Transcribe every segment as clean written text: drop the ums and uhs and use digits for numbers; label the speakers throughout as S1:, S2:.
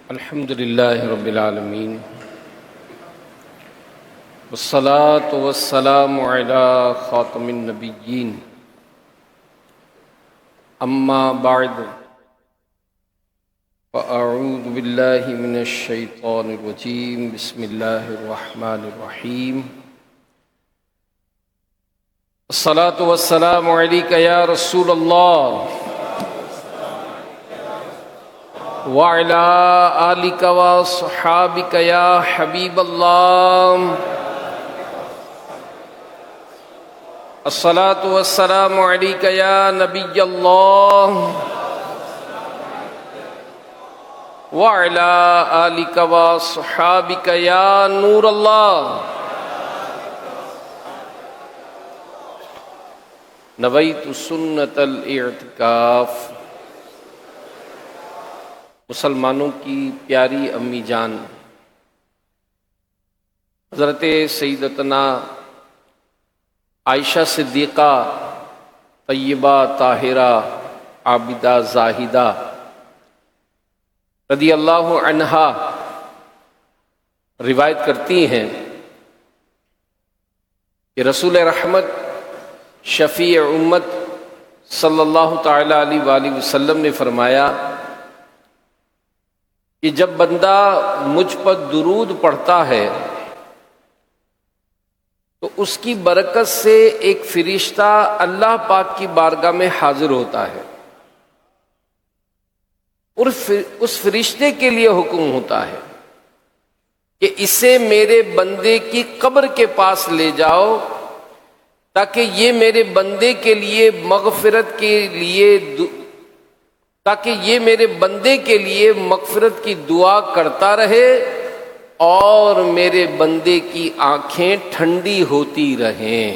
S1: الحمد للہ رب العالمین والصلاة والسلام علی خاتم النبیین اما بعد فاعوذ باللہ من الشیطان الرجیم بسم اللہ الرحمن الرحیم الصلاة والسلام علیک یا رسول اللہ وَعَلَىٰ آلِكَ وَصَحَابِكَ يَا حَبِيبَ اللَّهِ الصلاة والسلام علیک یا نبی اللہ وَعَلَىٰ آلِكَ وَصَحَابِكَ یا نور اللہ نویت سنت الاعتکاف۔ مسلمانوں کی پیاری امی جان حضرت سیدتنا عائشہ صدیقہ طیبہ طاہرہ عابدہ زاہدہ رضی اللہ عنہا روایت کرتی ہیں کہ رسول رحمت شفیع امت صلی اللہ تعالی علیہ وآلہ وسلم نے فرمایا کہ جب بندہ مجھ پر درود پڑھتا ہے تو اس کی برکت سے ایک فرشتہ اللہ پاک کی بارگاہ میں حاضر ہوتا ہے اور اس فرشتے کے لیے حکم ہوتا ہے کہ اسے میرے بندے کی قبر کے پاس لے جاؤ تاکہ یہ میرے بندے کے لیے مغفرت کے لیے مغفرت کی دعا کرتا رہے اور میرے بندے کی آنکھیں ٹھنڈی ہوتی رہیں۔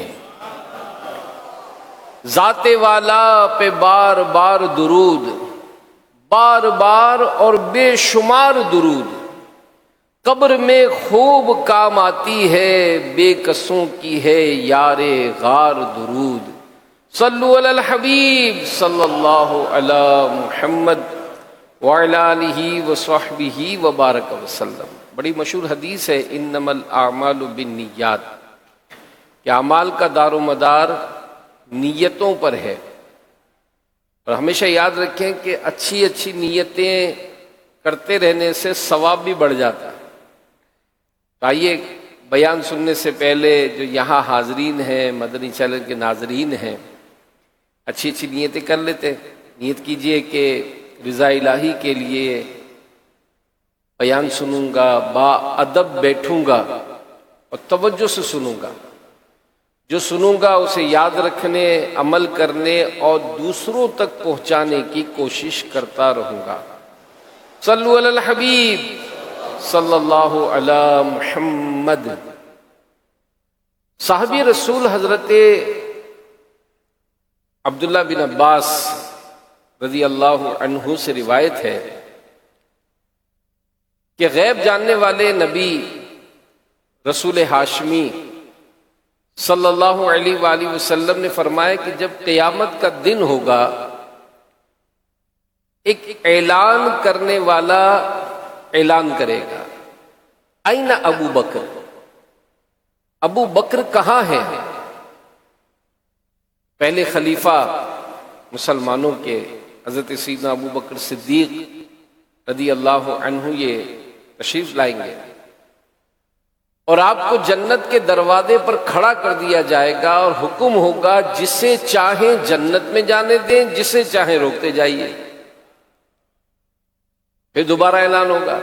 S1: ذات والا پہ بار بار درود، بار بار اور بے شمار درود قبر میں خوب کام آتی ہے، بے کسوں کی ہے یار غار درود۔ صلو علی الحبیب صلی اللہ علی محمد وعلی آلہ وصحبہ وبارک وسلم۔ بڑی مشہور حدیث ہے انما الاعمال بالنیات، کہ اعمال کا دار و مدار نیتوں پر ہے، اور ہمیشہ یاد رکھیں کہ اچھی اچھی نیتیں کرتے رہنے سے ثواب بھی بڑھ جاتا ہے۔ تو آئیے بیان سننے سے پہلے جو یہاں حاضرین ہیں، مدنی چینل کے ناظرین ہیں، اچھی اچھی نیتیں کر لیتے ہیں۔ نیت کیجئے کہ رضا الہی کے لیے بیان سنوں گا، با ادب بیٹھوں گا اور توجہ سے سنوں گا، جو سنوں گا اسے یاد رکھنے، عمل کرنے اور دوسروں تک پہنچانے کی کوشش کرتا رہوں گا۔ صلو علی الحبیب صلی اللہ علی محمد۔ صحابی رسول حضرت عبداللہ بن عباس رضی اللہ عنہ سے روایت ہے کہ غیب جاننے والے نبی رسول ہاشمی صلی اللہ علیہ وآلہ وسلم نے فرمایا کہ جب قیامت کا دن ہوگا، ایک اعلان کرنے والا اعلان کرے گا، این ابو بکر، ابو بکر کہاں ہے؟ پہلے خلیفہ مسلمانوں کے حضرت سیدنا ابو بکر صدیق رضی اللہ عنہ یہ تشریف لائیں گے اور آپ کو جنت کے دروازے پر کھڑا کر دیا جائے گا اور حکم ہوگا جسے چاہیں جنت میں جانے دیں، جسے چاہیں روکتے جائیے۔ پھر دوبارہ اعلان ہوگا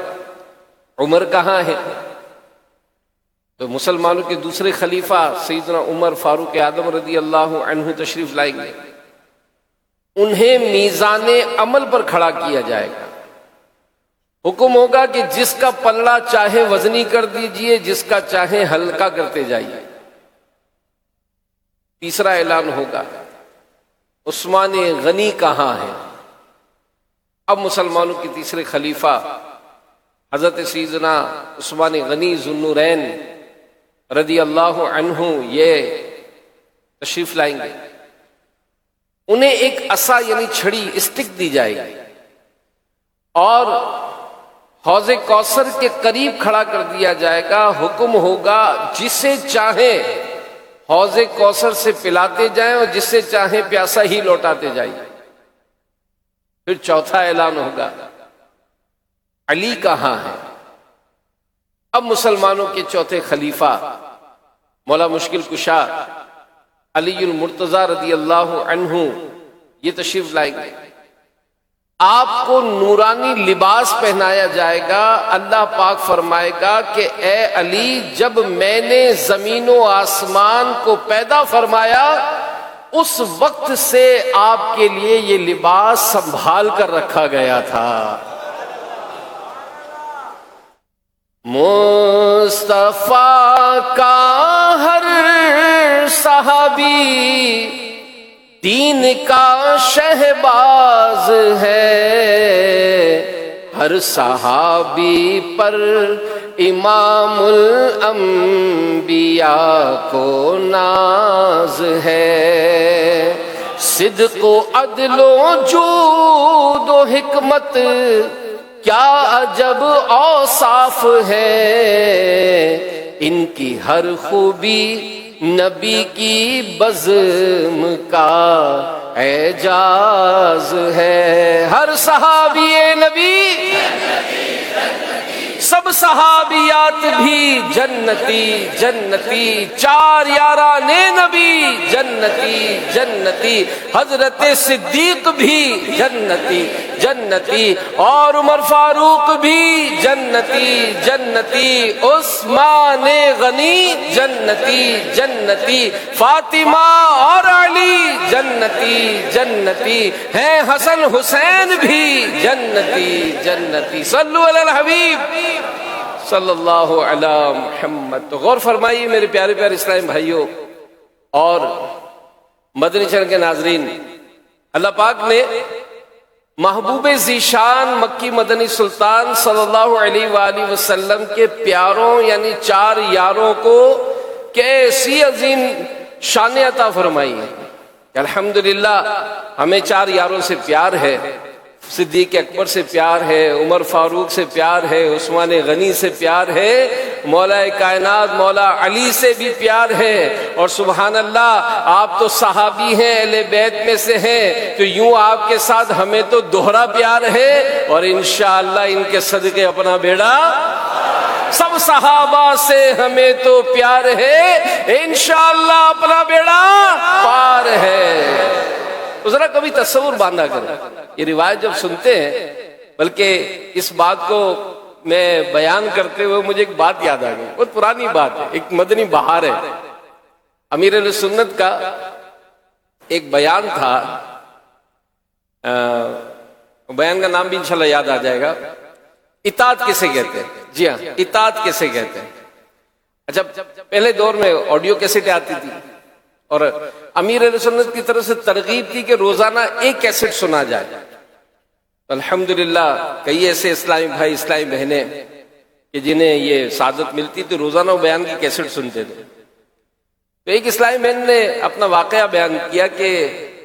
S1: عمر کہاں ہے؟ تو مسلمانوں کے دوسرے خلیفہ سیدنا عمر فاروق اعظم رضی اللہ عنہ تشریف لائیں گے، انہیں میزان عمل پر کھڑا کیا جائے گا، حکم ہوگا کہ جس کا پلڑا چاہے وزنی کر دیجئے، جس کا چاہے ہلکا کرتے جائیے۔ تیسرا اعلان ہوگا عثمان غنی کہاں ہے؟ اب مسلمانوں کے تیسرے خلیفہ حضرت سیدنا عثمان غنی ذو النورین رضی اللہ عنہ یہ تشریف لائیں گے، انہیں ایک عصا یعنی چھڑی اسٹک دی جائے گی اور حوض کوثر کے قریب کھڑا کر دیا جائے گا، حکم ہوگا جسے چاہیں حوض کوثر سے پلاتے جائیں اور جسے چاہیں پیاسا ہی لوٹاتے جائیے۔ پھر چوتھا اعلان ہوگا، علی کہاں ہے؟ اب مسلمانوں کے چوتھے خلیفہ مولا مشکل کشا علی المرتضیٰ رضی اللہ عنہ یہ تشریف لائیں گے۔ آپ کو نورانی لباس پہنایا جائے گا۔ اللہ پاک فرمائے گا کہ اے علی، جب میں نے زمین و آسمان کو پیدا فرمایا اس وقت سے آپ کے لیے یہ لباس سنبھال کر رکھا گیا تھا۔ مصطفیٰ کا ہر صحابی دین کا شہباز ہے، ہر صحابی پر امام الانبیاء کو ناز ہے، صدق و عدل و جود و حکمت کیا عجب اوصاف ہے، ان کی ہر خوبی نبی کی بزم کا اعجاز ہے۔ ہر صحابی نبی سب صحابیات بھی جنتی جنتی، چار یاران نبی جنتی جنتی، حضرت صدیق بھی جنتی جنتی، اور عمر فاروق بھی جنتی جنتی، عثمان غنی جنتی جنتی، فاطمہ اور علی جنتی جنتی ہیں، حسن حسین بھی جنتی جنتی۔ صلو علی الحبیب صلی اللہ علی محمد۔ تو غور فرمائیے میرے پیارے پیارے اسلامی بھائیوں اور مدنی چینل کے ناظرین، اللہ پاک نے محبوب ذیشان مکی مدنی سلطان صلی اللہ علیہ وآلہ وسلم کے پیاروں یعنی چار یاروں کو کیسی عظیم شان عطا فرمائی ہے کہ الحمدللہ ہمیں چار یاروں سے پیار ہے۔ صدیق اکبر سے پیار ہے، عمر فاروق سے پیار ہے، عثمان غنی سے پیار ہے، مولا کائنات مولا علی سے بھی پیار ہے، اور سبحان اللہ آپ تو صحابی ہیں، اہل بیت میں سے ہیں، تو یوں آپ کے ساتھ ہمیں تو دوہرا پیار ہے، اور انشاءاللہ ان کے صدقے اپنا بیڑا سب صحابہ سے ہمیں تو پیار ہے، انشاءاللہ اپنا بیڑا پار ہے۔ تو ذرا کبھی تصور باندھا کریں، یہ روایت جب سنتے ہیں، بلکہ اس بات کو میں بیان کرتے ہوئے مجھے ایک بات یاد آ گئی، بہت پرانی بات ہے، ایک مدنی بہار ہے۔ امیر اہل سنت کا ایک بیان تھا، بیان کا نام بھی انشاءاللہ یاد آ جائے گا، اطاعت کسے کہتے ہیں؟ جی ہاں، اطاعت کسے کہتے ہیں؟ اچھا، پہلے دور میں آڈیو کیسٹیں آتی تھی، اور امیر اہل سنت کی طرف سے ترغیب تھی کہ روزانہ ایک کیسٹ سنا جائے۔ الحمدللہ کئی ایسے اسلامی بھائی اسلامی بہنیں کہ جنہیں یہ سعادت ملتی تھی روزانہ بیان کی کیسٹ سنتے تھے۔ تو ایک اسلامی بہن نے اپنا واقعہ بیان کیا کہ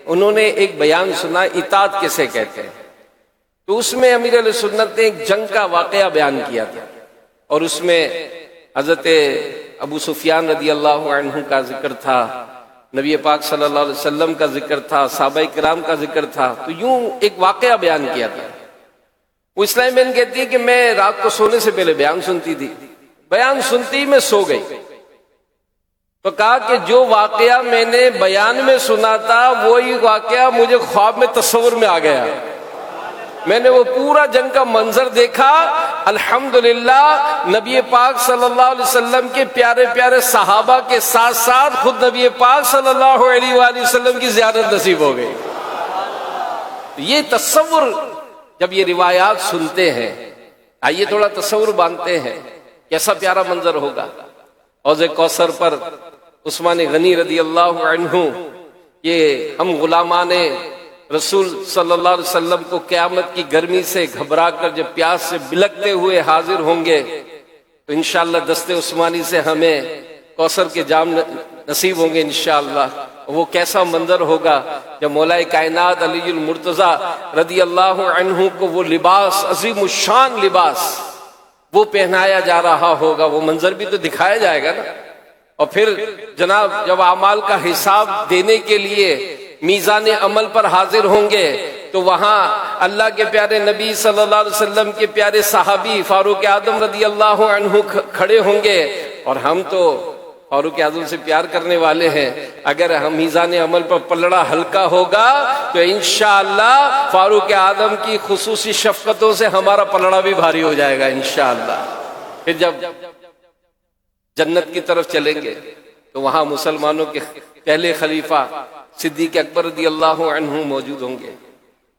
S1: انہوں نے ایک بیان سنا، اطاعت کسے کہتے ہیں۔ تو اس میں امیر اہل سنت نے ایک جنگ کا واقعہ بیان کیا تھا، اور اس میں حضرت ابو سفیان رضی اللہ عنہ کا ذکر تھا، نبی پاک صلی اللہ علیہ وسلم کا ذکر تھا، صحابہ کرام کا ذکر تھا۔ تو یوں ایک واقعہ بیان کیا تھا۔ وہ اسلامی بہن کہتی ہے کہ میں رات کو سونے سے پہلے بیان سنتی تھی، بیان سنتی ہی میں سو گئی۔ تو کہا کہ جو واقعہ میں نے بیان میں سنا تھا وہی واقعہ مجھے خواب میں تصور میں آ گیا، میں نے وہ پورا جنگ کا منظر دیکھا۔ الحمدللہ نبی پاک صلی اللہ علیہ وسلم کے پیارے پیارے صحابہ کے ساتھ ساتھ خود نبی پاک صلی اللہ علیہ وآلہ وسلم کی زیارت نصیب ہو گئی۔ یہ تصور جب یہ روایات سنتے ہیں، آئیے تھوڑا تصور باندھتے ہیں کیسا پیارا منظر ہوگا۔ حوض کوثر پر عثمان غنی رضی اللہ عنہ، یہ ہم غلامان رسول صلی اللہ علیہ وسلم کو قیامت کی گرمی سے گھبرا کر جب پیاس سے بلکتے ہوئے حاضر ہوں گے تو انشاءاللہ دست عثمانی سے ہمیں کوثر کے جام نصیب ہوں گے انشاءاللہ۔ وہ کیسا منظر ہوگا جب مولا کائنات علی المرتضیٰ رضی اللہ عنہ کو وہ لباس، عظیم الشان لباس وہ پہنایا جا رہا ہوگا، وہ منظر بھی تو دکھایا جائے گا نا۔ اور پھر جناب جب اعمال کا حساب دینے کے لیے میزان عمل پر حاضر ہوں گے تو وہاں اللہ کے پیارے نبی صلی اللہ علیہ وسلم کے پیارے صحابی فاروق اعظم رضی اللہ عنہ کھڑے ہوں گے، اور ہم تو فاروق اعظم سے پیار کرنے والے ہیں، اگر ہم میزان عمل پر پلڑا ہلکا ہوگا تو انشاءاللہ فاروق اعظم کی خصوصی شفقتوں سے ہمارا پلڑا بھی بھاری ہو جائے گا انشاءاللہ۔ پھر جب جنت کی طرف چلیں گے تو وہاں مسلمانوں کے پہلے خلیفہ صدیق اکبر رضی اللہ عنہ موجود ہوں گے،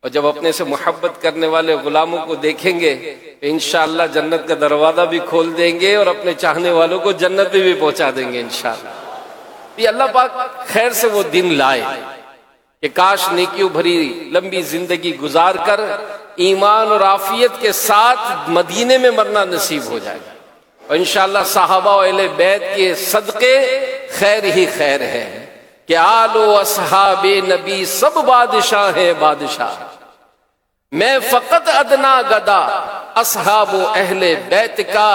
S1: اور جب اپنے سے محبت کرنے والے غلاموں کو دیکھیں گے تو انشاءاللہ جنت کا دروازہ بھی کھول دیں گے اور اپنے چاہنے والوں کو جنت میں بھی پہنچا دیں گے انشاءاللہ۔ یہ اللہ پاک خیر سے وہ دن لائے کہ کاش نیکیوں بھری لمبی زندگی گزار کر ایمان اور عافیت کے ساتھ مدینے میں مرنا نصیب ہو جائے گا، اور انشاءاللہ صحابہ و اہل بیت کے صدقے خیر ہی خیر ہے کہ آل و اصحاب نبی سب بادشاہ ہیں بادشاہ، میں فقط ادنا گدا اصحاب و اہل بیت کا،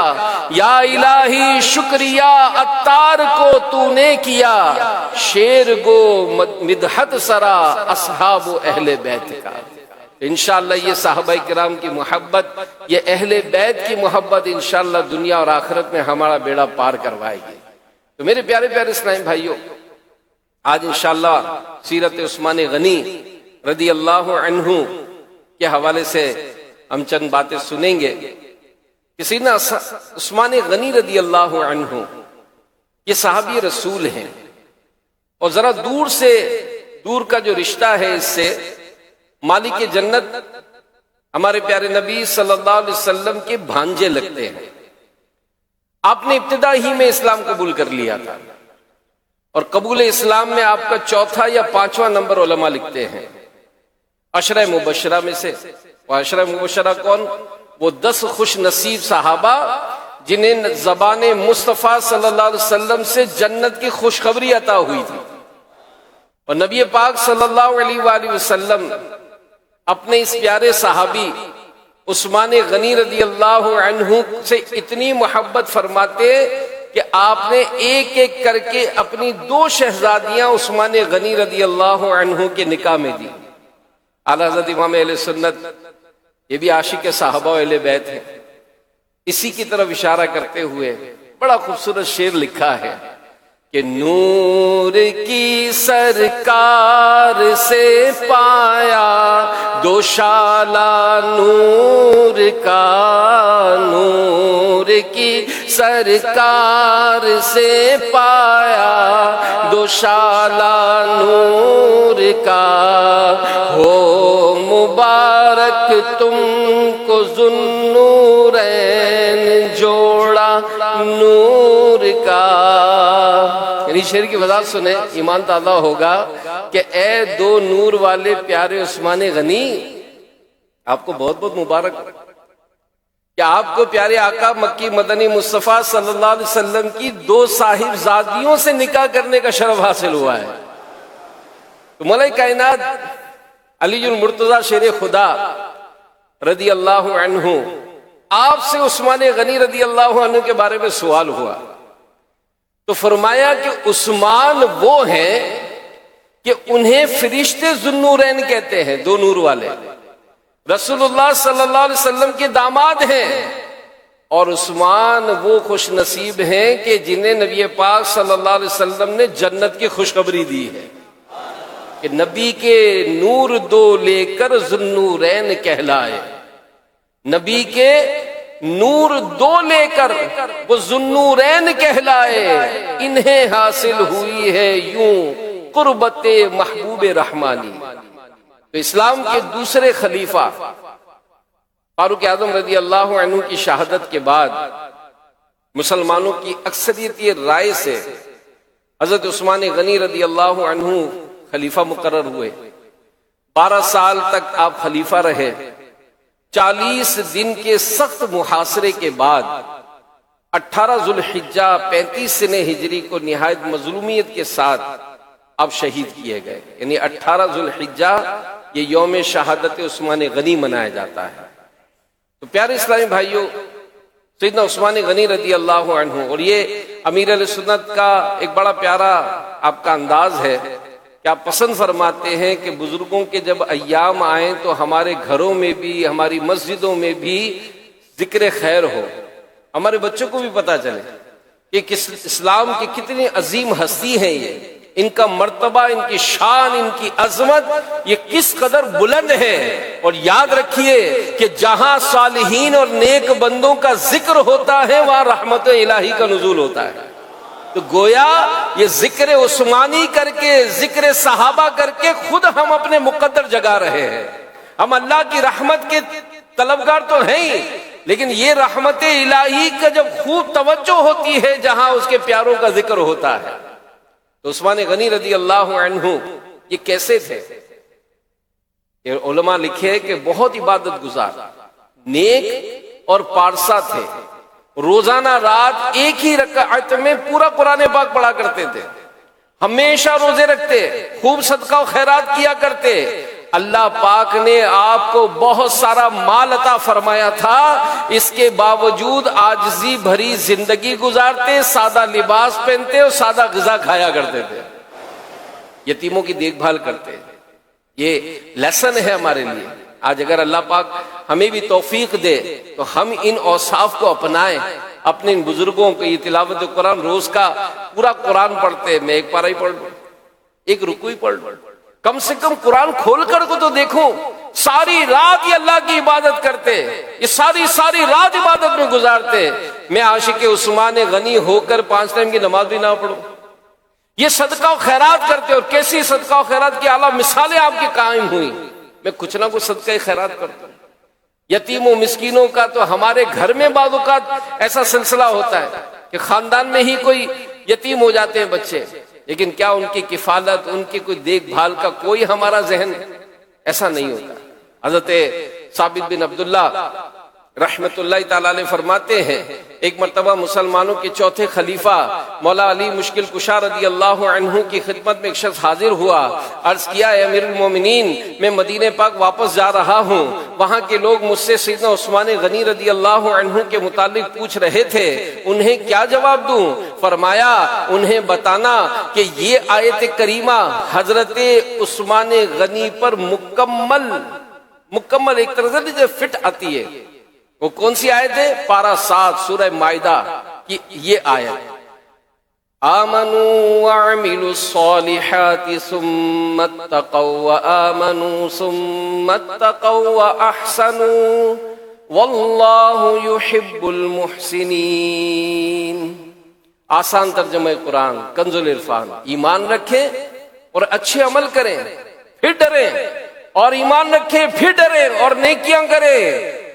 S1: یا الہی شکریہ عطار کو تو نے کیا، شیر گو مدحت سرا اصحاب و اہل بیت کا۔ انشاءاللہ یہ صحابہ کرام کی محبت، یہ اہل بیت کی محبت انشاءاللہ دنیا اور آخرت میں ہمارا بیڑا پار کروائے گی۔ تو میرے پیارے پیارے اسلامی بھائیوں، آج انشاءاللہ سیرت عثمان غنی رضی اللہ عنہ کے حوالے سے ہم چند باتیں سنیں گے۔ کسی نے عثمان غنی رضی اللہ عنہ یہ صحابی رسول ہیں، اور ذرا دور کا جو رشتہ ہے اس سے مالک جنت ہمارے پیارے نبی صلی اللہ علیہ وسلم کے بھانجے لگتے ہیں۔ آپ نے ابتدا ہی میں اسلام قبول کر لیا تھا، اور قبول اسلام میں آپ کا چوتھا یا پانچواں نمبر علماء لکھتے ہیں عشرہ مبشرہ میں سے۔ وہ عشرہ مبشرہ کون؟ وہ 10 خوش نصیب صحابہ جنہیں زبان مصطفیٰ صلی اللہ علیہ وسلم سے جنت کی خوشخبری عطا ہوئی تھی، اور نبی پاک صلی اللہ علیہ وآلہ وسلم اپنے اس پیارے صحابی عثمان غنی رضی اللہ عنہ سے اتنی محبت فرماتے کہ آپ نے ایک ایک کر کے اپنی 2 شہزادیاں عثمان غنی رضی اللہ عنہ کے نکاح میں دی۔ اعلیٰ حضرت امام اہل سنت یہ بھی عاشق صحابہ و اہل بیت ہیں، اسی کی طرف اشارہ کرتے ہوئے بڑا خوبصورت شعر لکھا ہے کہ نور کی سرکار سے پایا دوشالہ نور کا، نور کی سرکار سے پایا دوشالہ نور کا، ہو مبارک تم کو ذوالنورین جوڑا نور کا۔ یعنی شعر کی وضاحت سنیں، ایمان تازہ ہوگا کہ اے 2 نور والے پیارے عثمان غنی، آپ کو بہت بہت مبارک کہ آپ کو پیارے آقا مکی مدنی مصطفیٰ صلی اللہ علیہ وسلم کی 2 صاحب زادیوں سے نکاح کرنے کا شرف حاصل ہوا ہے۔ تو مولا کائنات علی المرتضیٰ شیر خدا رضی اللہ عنہ، آپ سے عثمان غنی رضی اللہ عنہ کے بارے میں سوال ہوا تو فرمایا کہ عثمان وہ ہیں کہ انہیں فرشتے ذوالنورین کہتے ہیں، 2 نور والے، رسول اللہ صلی اللہ علیہ وسلم کے داماد ہیں، اور عثمان وہ خوش نصیب ہیں کہ جنہیں نبی پاک صلی اللہ علیہ وسلم نے جنت کی خوشخبری دی ہے کہ نبی کے نور 2 لے کر ذوالنورین کہلائے، نبی کے نور 2 لے کر وہ ذوالنورین کہلائے، انہیں حاصل ہوئی ہے یوں قربت محبوب رحمانی۔ تو اسلام کے دوسرے خلیفہ فاروق اعظم رضی اللہ عنہ کی شہادت کے بعد مسلمانوں کی اکثریتی رائے سے حضرت عثمان غنی رضی اللہ عنہ خلیفہ مقرر ہوئے۔ 12 سال تک آپ خلیفہ رہے۔ 40 دن کے سخت محاصرے کے بعد 18 ذوالحجہ 35 سنہ ہجری کو نہایت مظلومیت کے ساتھ آپ شہید کیے گئے۔ یعنی 18 ذوالحجہ یہ یوم شہادت عثمان غنی منایا جاتا ہے۔ تو پیارے اسلامی بھائیوں، سیدنا عثمان غنی رضی اللہ عنہ، اور یہ امیر علیہ سنت کا ایک بڑا پیارا آپ کا انداز ہے کہ آپ پسند فرماتے ہیں کہ بزرگوں کے جب ایام آئیں تو ہمارے گھروں میں بھی، ہماری مسجدوں میں بھی ذکر خیر ہو، ہمارے بچوں کو بھی پتہ چلے کہ اسلام کی کتنی عظیم ہستی ہیں یہ، ان کا مرتبہ، ان کی شان، ان کی عظمت یہ کس قدر بلند ہے۔ اور یاد رکھیے کہ جہاں صالحین اور نیک بندوں کا ذکر ہوتا ہے وہاں رحمت الہی کا نزول ہوتا ہے۔ تو گویا یہ ذکر عثمانی کر کے، ذکر صحابہ کر کے خود ہم اپنے مقدر جگا رہے ہیں۔ ہم اللہ کی رحمت کے طلبگار تو ہیں ہی، لیکن یہ رحمت الہی کا جب خوب توجہ ہوتی ہے جہاں اس کے پیاروں کا ذکر ہوتا ہے۔ تو عثمان غنی رضی اللہ عنہ یہ کیسے تھے؟ یہ علماء لکھے کہ بہت عبادت گزار، نیک اور پارسا تھے، روزانہ رات ایک ہی رکعت میں پورا قرآن پاک پڑھا کرتے تھے، ہمیشہ روزے رکھتے، خوب صدقہ و خیرات کیا کرتے۔ اللہ پاک نے آپ کو بہت سارا مال عطا فرمایا تھا، اس کے باوجود عاجزی بھری زندگی گزارتے، سادہ لباس پہنتے اور سادہ غذا کھایا کرتے تھے، یتیموں کی دیکھ بھال کرتے۔ یہ لیسن ہے ہمارے لیے۔ آج اگر اللہ پاک ہمیں بھی توفیق دے تو ہم ان اوصاف کو اپنائیں۔ اپنے ان بزرگوں کو یہ تلاوت قرآن، روز کا پورا قرآن پڑھتے، میں ایک پارہ ہی پڑھ لوں، ایک رکوع ہی پڑھ لوں، کم سے کم قرآن کھول کر کو تو دیکھوں۔ ساری رات یہ اللہ کی عبادت کرتے، یہ ساری رات عبادت میں گزارتے۔ میں عاشق عثمان غنی ہو کر 5 ٹائم کی نماز بھی نہ پڑھوں۔ یہ صدقہ و خیرات کرتے، اور کیسی صدقہ و خیرات کی اعلیٰ مثالیں آپ کی قائم ہوئی۔ میں کچھ نہ کچھ صدقہ خیرات کرتا ہوں۔ یتیموں مسکینوں کا تو ہمارے گھر میں بعض اوقات ایسا سلسلہ ہوتا ہے کہ خاندان میں ہی کوئی یتیم ہو جاتے ہیں بچے، لیکن کیا ان کی کفالت، ان کی کوئی دیکھ بھال کا کوئی ہمارا ذہن ایسا نہیں ہوتا۔ حضرت ثابت بن عبداللہ رحمت اللہ تعالیٰ علیہ فرماتے ہیں، ایک مرتبہ مسلمانوں کے چوتھے خلیفہ مولا علی مشکل کشا رضی اللہ عنہ کی خدمت میں ایک شخص حاضر ہوا، عرض کیا، اے امیر المومنین، میں مدینہ پاک واپس جا رہا ہوں، وہاں کے لوگ مجھ سے سیدنا عثمان غنی رضی اللہ عنہ کے متعلق پوچھ رہے تھے، انہیں کیا جواب دوں؟ فرمایا انہیں بتانا کہ یہ آیت کریمہ حضرت عثمان غنی پر مکمل ایک طرح سے فٹ آتی ہے۔ وہ کون سی آیت ہے؟ پارہ 7 سورہ مائدہ کی یہ آیت، آمنوا وعملوا الصالحات ثم اتقوا وآمنوا ثم اتقوا واحسنوا واللہ یحب المحسنین۔ آسان ترجمہ قرآن کنز العرفان، ایمان رکھیں اور اچھے عمل کریں پھر ڈریں، اور ایمان رکھیں پھر ڈریں اور نیکیاں کریں،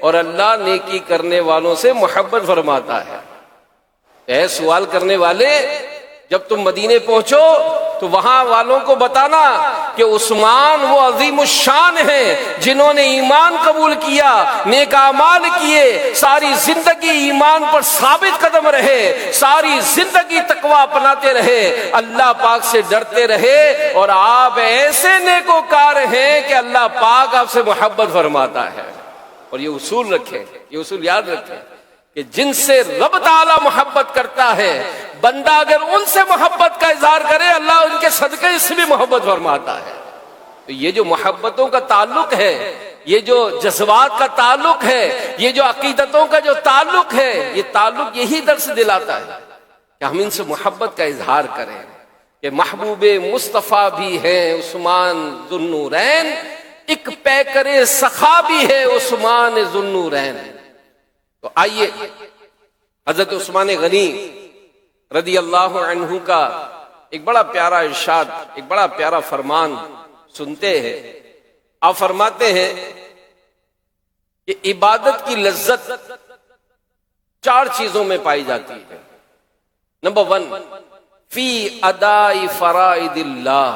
S1: اور اللہ نیکی کرنے والوں سے محبت فرماتا ہے۔ اے سوال کرنے والے، جب تم مدینے پہنچو تو وہاں والوں کو بتانا کہ عثمان وہ عظیم الشان ہیں جنہوں نے ایمان قبول کیا، نیک اعمال کیے، ساری زندگی ایمان پر ثابت قدم رہے، ساری زندگی تقوی اپناتے رہے، اللہ پاک سے ڈرتے رہے، اور آپ ایسے نیکوکار ہیں کہ اللہ پاک آپ سے محبت فرماتا ہے۔ اور یہ اصول رکھیں، یہ اصول یاد رکھیں کہ جن سے رب تعالی محبت کرتا ہے، بندہ اگر ان سے محبت کا اظہار کرے، اللہ ان کے صدقے اس سے بھی محبت فرماتا ہے۔ تو یہ جو محبتوں کا تعلق ہے، یہ جو جذبات کا تعلق ہے، یہ جو عقیدتوں کا جو تعلق ہے، یہ تعلق یہی درس دلاتا ہے کہ ہم ان سے محبت کا اظہار کریں کہ محبوب مصطفیٰ بھی ہیں عثمان ذو النورین، ایک پیکر سخا بھی ہے عثمان ذو النورین۔ تو آئیے حضرت عثمان غنی رضی اللہ عنہ کا ایک بڑا پیارا ارشاد، ایک بڑا پیارا فرمان سنتے ہیں۔ آپ فرماتے ہیں کہ عبادت کی لذت 4 چیزوں میں پائی جاتی ہے۔ نمبر 1، فی ادائی فرائض اللہ،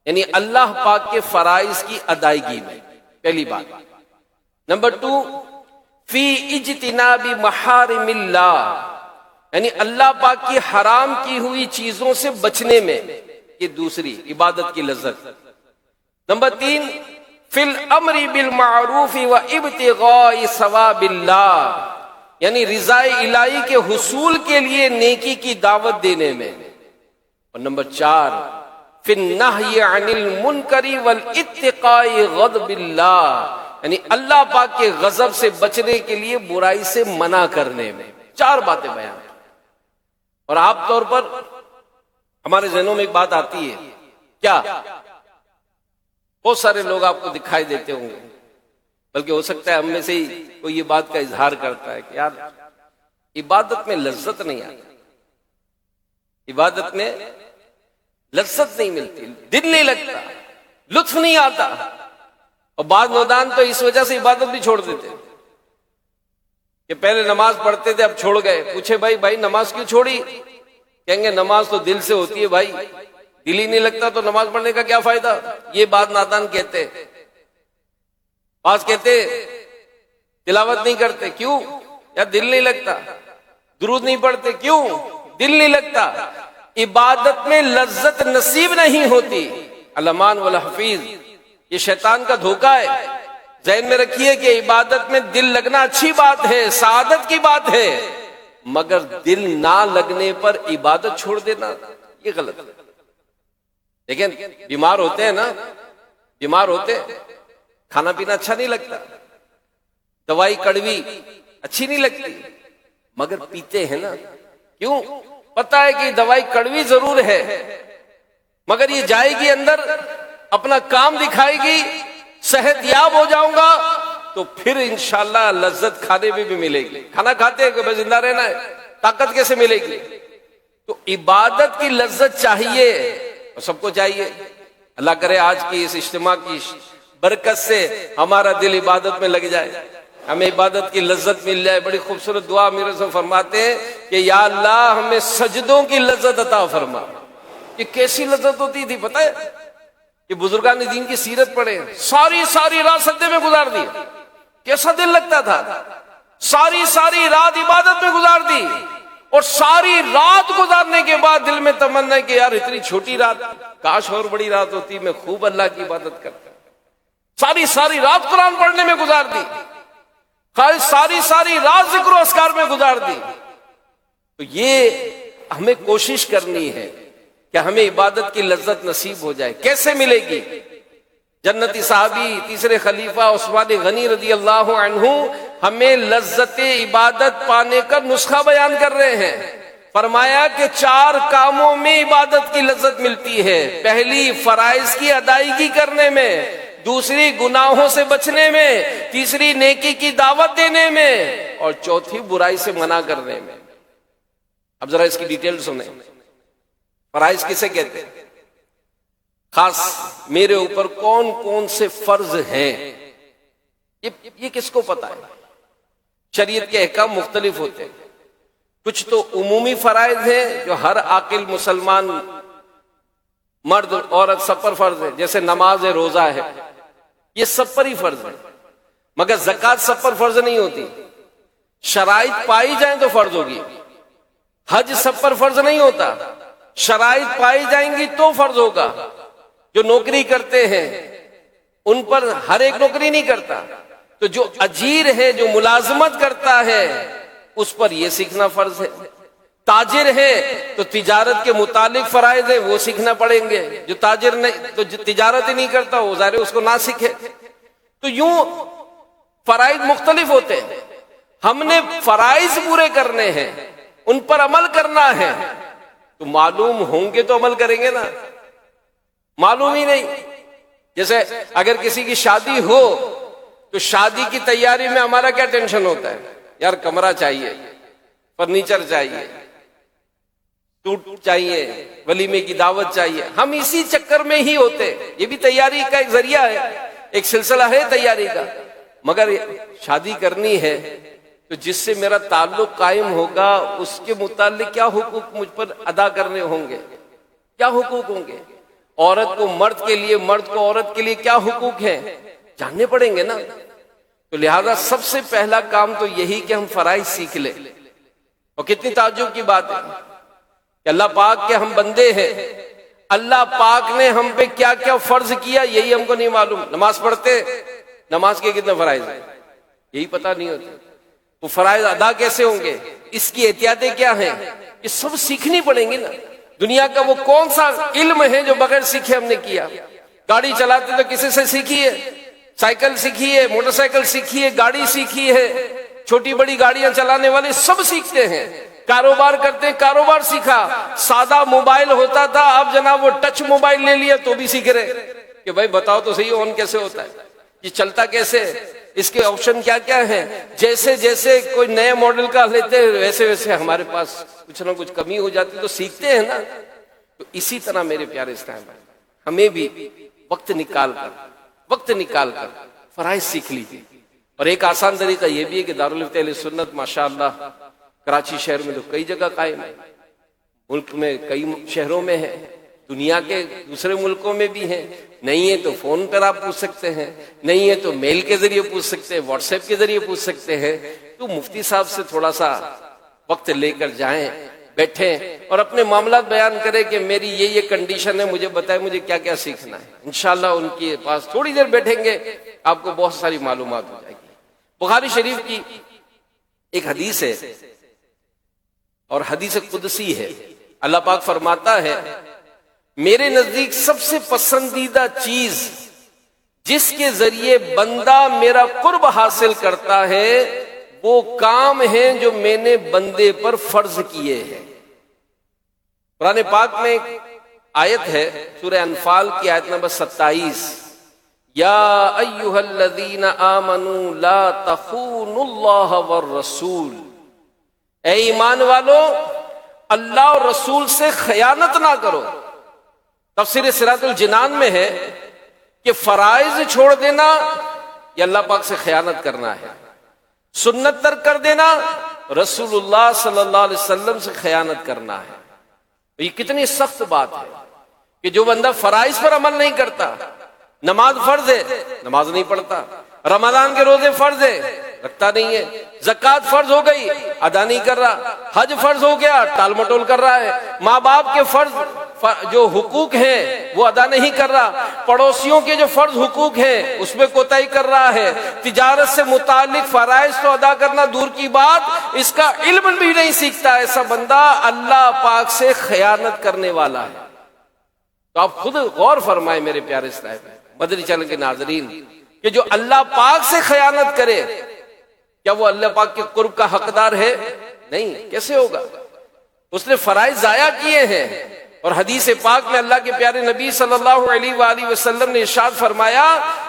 S1: یعنی اللہ پاک کے فرائض کی ادائیگی میں، پہلی بات۔ نمبر 2، فی اجتناب محارم اللہ، یعنی اللہ پاک کی حرام کی ہوئی چیزوں سے بچنے میں، یہ دوسری عبادت کی لذت۔ نمبر 3، فی الامر بالمعروف و ابتغاء ثواب اللہ، یعنی رضا الہی کے حصول کے لیے نیکی کی دعوت دینے میں. اور نمبر 4 فی النہی عن المنکر والاتقاء غضب اللہ، یعنی اللہ پاک کے غضب سے بچنے کے لیے برائی سے منع کرنے میں. 4 باتیں بیان. اور عام طور پر ہمارے ذہنوں میں ایک بات آتی ہے، کیا بہت سارے لوگ آپ کو دکھائی دیتے ہوں گے، بلکہ ہو سکتا ہے ہم میں سے ہی کوئی یہ بات کا اظہار کرتا ہے کہ یار عبادت میں لذت نہیں آتی، عبادت میں لذت نہیں ملتی، دل نہیں لگتا، لطف نہیں آتا. اور بعض نودان تو اس وجہ سے عبادت بھی چھوڑ دیتے کہ پہلے نماز پڑھتے تھے اب چھوڑ گئے. پوچھے بھائی نماز کیوں چھوڑی؟ کہیں گے نماز تو دل سے ہوتی ہے بھائی، دل ہی نہیں لگتا تو نماز پڑھنے کا کیا فائدہ. یہ بات نادان کہتے. بعض کہتے تلاوت نہیں کرتے، کیوں؟ یا دل نہیں لگتا. درود نہیں پڑھتے، کیوں؟ دل نہیں لگتا. عبادت میں لذت نصیب نہیں ہوتی. علمان والحفیظ، یہ شیطان کا دھوکہ ہے. ذہن میں رکھیے کہ عبادت میں دل لگنا اچھی بات ہے، سعادت کی بات ہے، مگر دل نہ لگنے پر عبادت چھوڑ دینا یہ غلط ہے. لیکن بیمار ہوتے ہیں نا، بیمار ہوتے کھانا پینا اچھا نہیں لگتا، دوائی کڑوی اچھی نہیں لگتی، مگر پیتے ہیں نا. کیوں؟ پتا ہے کہ دوائی کڑوی ضرور ہے، مگر یہ جائے گی اندر، اپنا کام دکھائے گی، صحت یاب ہو جاؤں گا تو پھر انشاءاللہ لذت کھانے میں بھی ملے گی. کھانا کھاتے ہیں کہ بس زندہ رہنا ہے، طاقت کیسے ملے گی؟ تو عبادت کی لذت چاہیے، اور سب کو چاہیے. اللہ کرے آج کی اس اجتماع کی برکت سے ہمارا دل عبادت میں لگ جائے، ہمیں عبادت کی لذت مل جائے. بڑی خوبصورت دعا میرے سے فرماتے ہیں کہ یا اللہ ہمیں سجدوں کی لذت عطا فرما. یہ کیسی لذت ہوتی تھی پتہ ہے؟ کہ بزرگان دین کی سیرت پڑھیں، ساری رات سجدے میں گزار دی، کیسا دل لگتا تھا. ساری رات عبادت میں گزار دی، اور ساری رات گزارنے کے بعد دل میں تمنا ہے کہ یار اتنی چھوٹی رات، کاش اور بڑی رات ہوتی، میں خوب اللہ کی عبادت کرتا. ساری رات قرآن پڑھنے میں گزار دی، ساری رات ذکر و اذکار میں گزار دی. تو یہ ہمیں کوشش کرنی ہے کہ ہمیں عبادت کی لذت نصیب ہو جائے. کیسے ملے گی؟ جنتی صحابی تیسرے خلیفہ عثمان غنی رضی اللہ عنہ ہمیں لذت عبادت پانے کا نسخہ بیان کر رہے ہیں. فرمایا کہ 4 کاموں میں عبادت کی لذت ملتی ہے. پہلی فرائض کی ادائیگی کرنے میں، دوسری گناہوں سے بچنے میں، تیسری نیکی کی دعوت دینے میں، اور چوتھی برائی سے منع کرنے میں. اب ذرا اس کی ڈیٹیل سنیں. فرائض کسے کہتے ہیں؟ خاص میرے اوپر کون کون سے فرض ہیں، یہ کس کو پتا ہے؟ شریعت کے احکام مختلف ہوتے ہیں. کچھ تو عمومی فرائض ہیں جو ہر عاقل مسلمان مرد عورت سب پر فرض ہے، جیسے نماز ہے، روزہ ہے، یہ سب پر ہی فرض ہے. مگر زکوٰۃ سب پر فرض نہیں ہوتی. شرائط پائی جائیں تو فرض ہوگی. حج سب پر فرض نہیں ہوتا، شرائط پائی جائیں گی تو فرض ہوگا. جو نوکری کرتے ہیں ان پر ہر ایک نوکری نہیں کرتا، تو جو اجیر ہے، جو ملازمت کرتا ہے، اس پر یہ سیکھنا فرض ہے. تاجر ہے تو تجارت کے متعلق فرائض ہے، وہ سیکھنا پڑیں گے. جو تاجر نہیں، تو جو تجارت ہی نہیں کرتا، وہ ظاہر اس کو نہ سیکھے. تو یوں فرائض مختلف ہوتے ہیں. ہم نے فرائض پورے کرنے ہیں، ان پر عمل کرنا ہے، تو معلوم ہوں گے تو عمل کریں گے نا. معلوم ہی نہیں، جیسے اگر کسی کی شادی ہو تو شادی کی تیاری میں ہمارا کیا ٹینشن ہوتا ہے؟ یار کمرہ چاہیے، فرنیچر چاہیے، سوٹ چاہیے، ولیمے کی دعوت چاہیے. ہم اسی چکر میں ہی ہوتے. یہ بھی تیاری کا ایک ذریعہ ہے، ایک سلسلہ ہے تیاری کا. مگر شادی کرنی ہے تو جس سے میرا تعلق قائم ہوگا اس کے متعلق کیا حقوق مجھ پر ادا کرنے ہوں گے، کیا حقوق ہوں گے. عورت کو مرد کے لیے، مرد کو عورت کے لیے کیا حقوق ہیں، جاننے پڑیں گے نا. تو لہذا سب سے پہلا کام تو یہی کہ ہم فرائض سیکھ لیں. اور کتنی تعجب کی بات ہے کہ اللہ پاک کے ہم بندے ہیں، اللہ پاک نے ہم پہ کیا کیا فرض کیا یہی ہم کو نہیں معلوم. نماز پڑھتے، نماز کے کتنے فرائض ہیں یہی پتہ نہیں ہوتے. وہ فرائض ادا کیسے ہوں گے، اس کی احتیاطیں کیا ہیں، یہ سب سیکھنی پڑیں گی نا۔ دنیا کا وہ کون سا علم ہے جو بغیر سیکھے ہم نے کیا؟ گاڑی چلاتے تو کسی سے سیکھی ہے، سائیکل سیکھی ہے، موٹر سائیکل سیکھی ہے، گاڑی سیکھی ہے، چھوٹی بڑی گاڑیاں چلانے والے سب سیکھتے ہیں۔ کاروبار کرتے ہیں، کاروبار سیکھا۔ سادہ موبائل ہوتا تھا، اب جناب وہ ٹچ موبائل لے لیا تو بھی سیکھ رہے کہ بھائی بتاؤ تو صحیح آن کیسے ہوتا ہے، یہ چلتا کیسے ہے، اس کے آپشن کیا کیا ہیں۔ جیسے جیسے کوئی نئے ماڈل کا لیتے ہیں ویسے ویسے ہمارے پاس کچھ نہ کچھ کمی ہو جاتی تو سیکھتے ہیں نا۔ تو اسی طرح میرے پیارے اسلام بھائی، ہمیں بھی وقت نکال کر فرائض سیکھ لیجیے۔ اور ایک آسان طریقہ یہ بھی ہے کہ دارالفتہ اہل سنت ماشاءاللہ کراچی شہر میں تو کئی جگہ قائم ہے، ملک میں کئی شہروں میں ہے، دنیا کے دوسرے ملکوں میں بھی ہیں۔ نہیں ہے تو فون پر آپ پوچھ سکتے ہیں، نہیں ہے تو میل کے ذریعے پوچھ سکتے ہیں، واٹس ایپ کے ذریعے پوچھ سکتے ہیں۔ تو مفتی صاحب سے تھوڑا سا وقت لے کر جائیں، بیٹھیں اور اپنے معاملات بیان کریں کہ میری یہ کنڈیشن ہے، مجھے بتائیں مجھے کیا کیا سیکھنا ہے۔ انشاءاللہ ان کے پاس تھوڑی دیر بیٹھیں گے، آپ کو بہت ساری معلومات ہو جائے گی۔ بخاری شریف کی ایک حدیث ہے اور حدیث قدسی ہے، اللہ پاک فرماتا ہے میرے نزدیک سب سے پسندیدہ چیز جس کے ذریعے بندہ میرا قرب حاصل کرتا ہے وہ کام ہیں جو میں نے بندے پر فرض کیے ہیں۔ قرآن پاک میں ایک آیت ہے سورہ انفال کی آیت نمبر 27، یا ایھا الذین آمنوا لا تخونوا اللہ والرسول، اے ایمان والو اللہ اور رسول سے خیانت نہ کرو۔ تفسیر صراط الجنان میں ہے کہ فرائض چھوڑ دینا یہ اللہ پاک سے خیانت کرنا ہے، سنت ترک کر دینا رسول اللہ صلی اللہ علیہ وسلم سے خیانت کرنا ہے۔ یہ کتنی سخت بات ہے کہ جو بندہ فرائض پر عمل نہیں کرتا، نماز فرض ہے نماز نہیں پڑھتا، رمضان کے روزے فرض ہے رکھتا نہیں ہے، زکوٰۃ فرض ہو گئی ادا نہیں کر رہا، حج فرض ہو گیا ٹال مٹول کر رہا ہے، ماں باپ کے فرض جو حقوق ہیں وہ ادا نہیں کر رہا، پڑوسیوں کے جو فرض حقوق ہیں اس میں کوتاہی کر رہا ہے، تجارت سے متعلق فرائض تو ادا کرنا دور کی بات اس کا علم بھی نہیں سیکھتا، ایسا بندہ اللہ پاک سے خیانت کرنے والا ہے۔ تو آپ خود غور فرمائیں میرے پیارے صاحب مدنی چینل کے ناظرین کہ جو اللہ پاک سے خیانت کرے کیا وہ اللہ پاک کے قرب کا حقدار ہے؟ نہیں، کیسے ہوگا؟ اس نے فرائض ضائع کیے ہیں۔ اور حدیث پاک میں اللہ کے پیارے نبی صلی اللہ علیہ وآلہ وسلم نے ارشاد فرمایا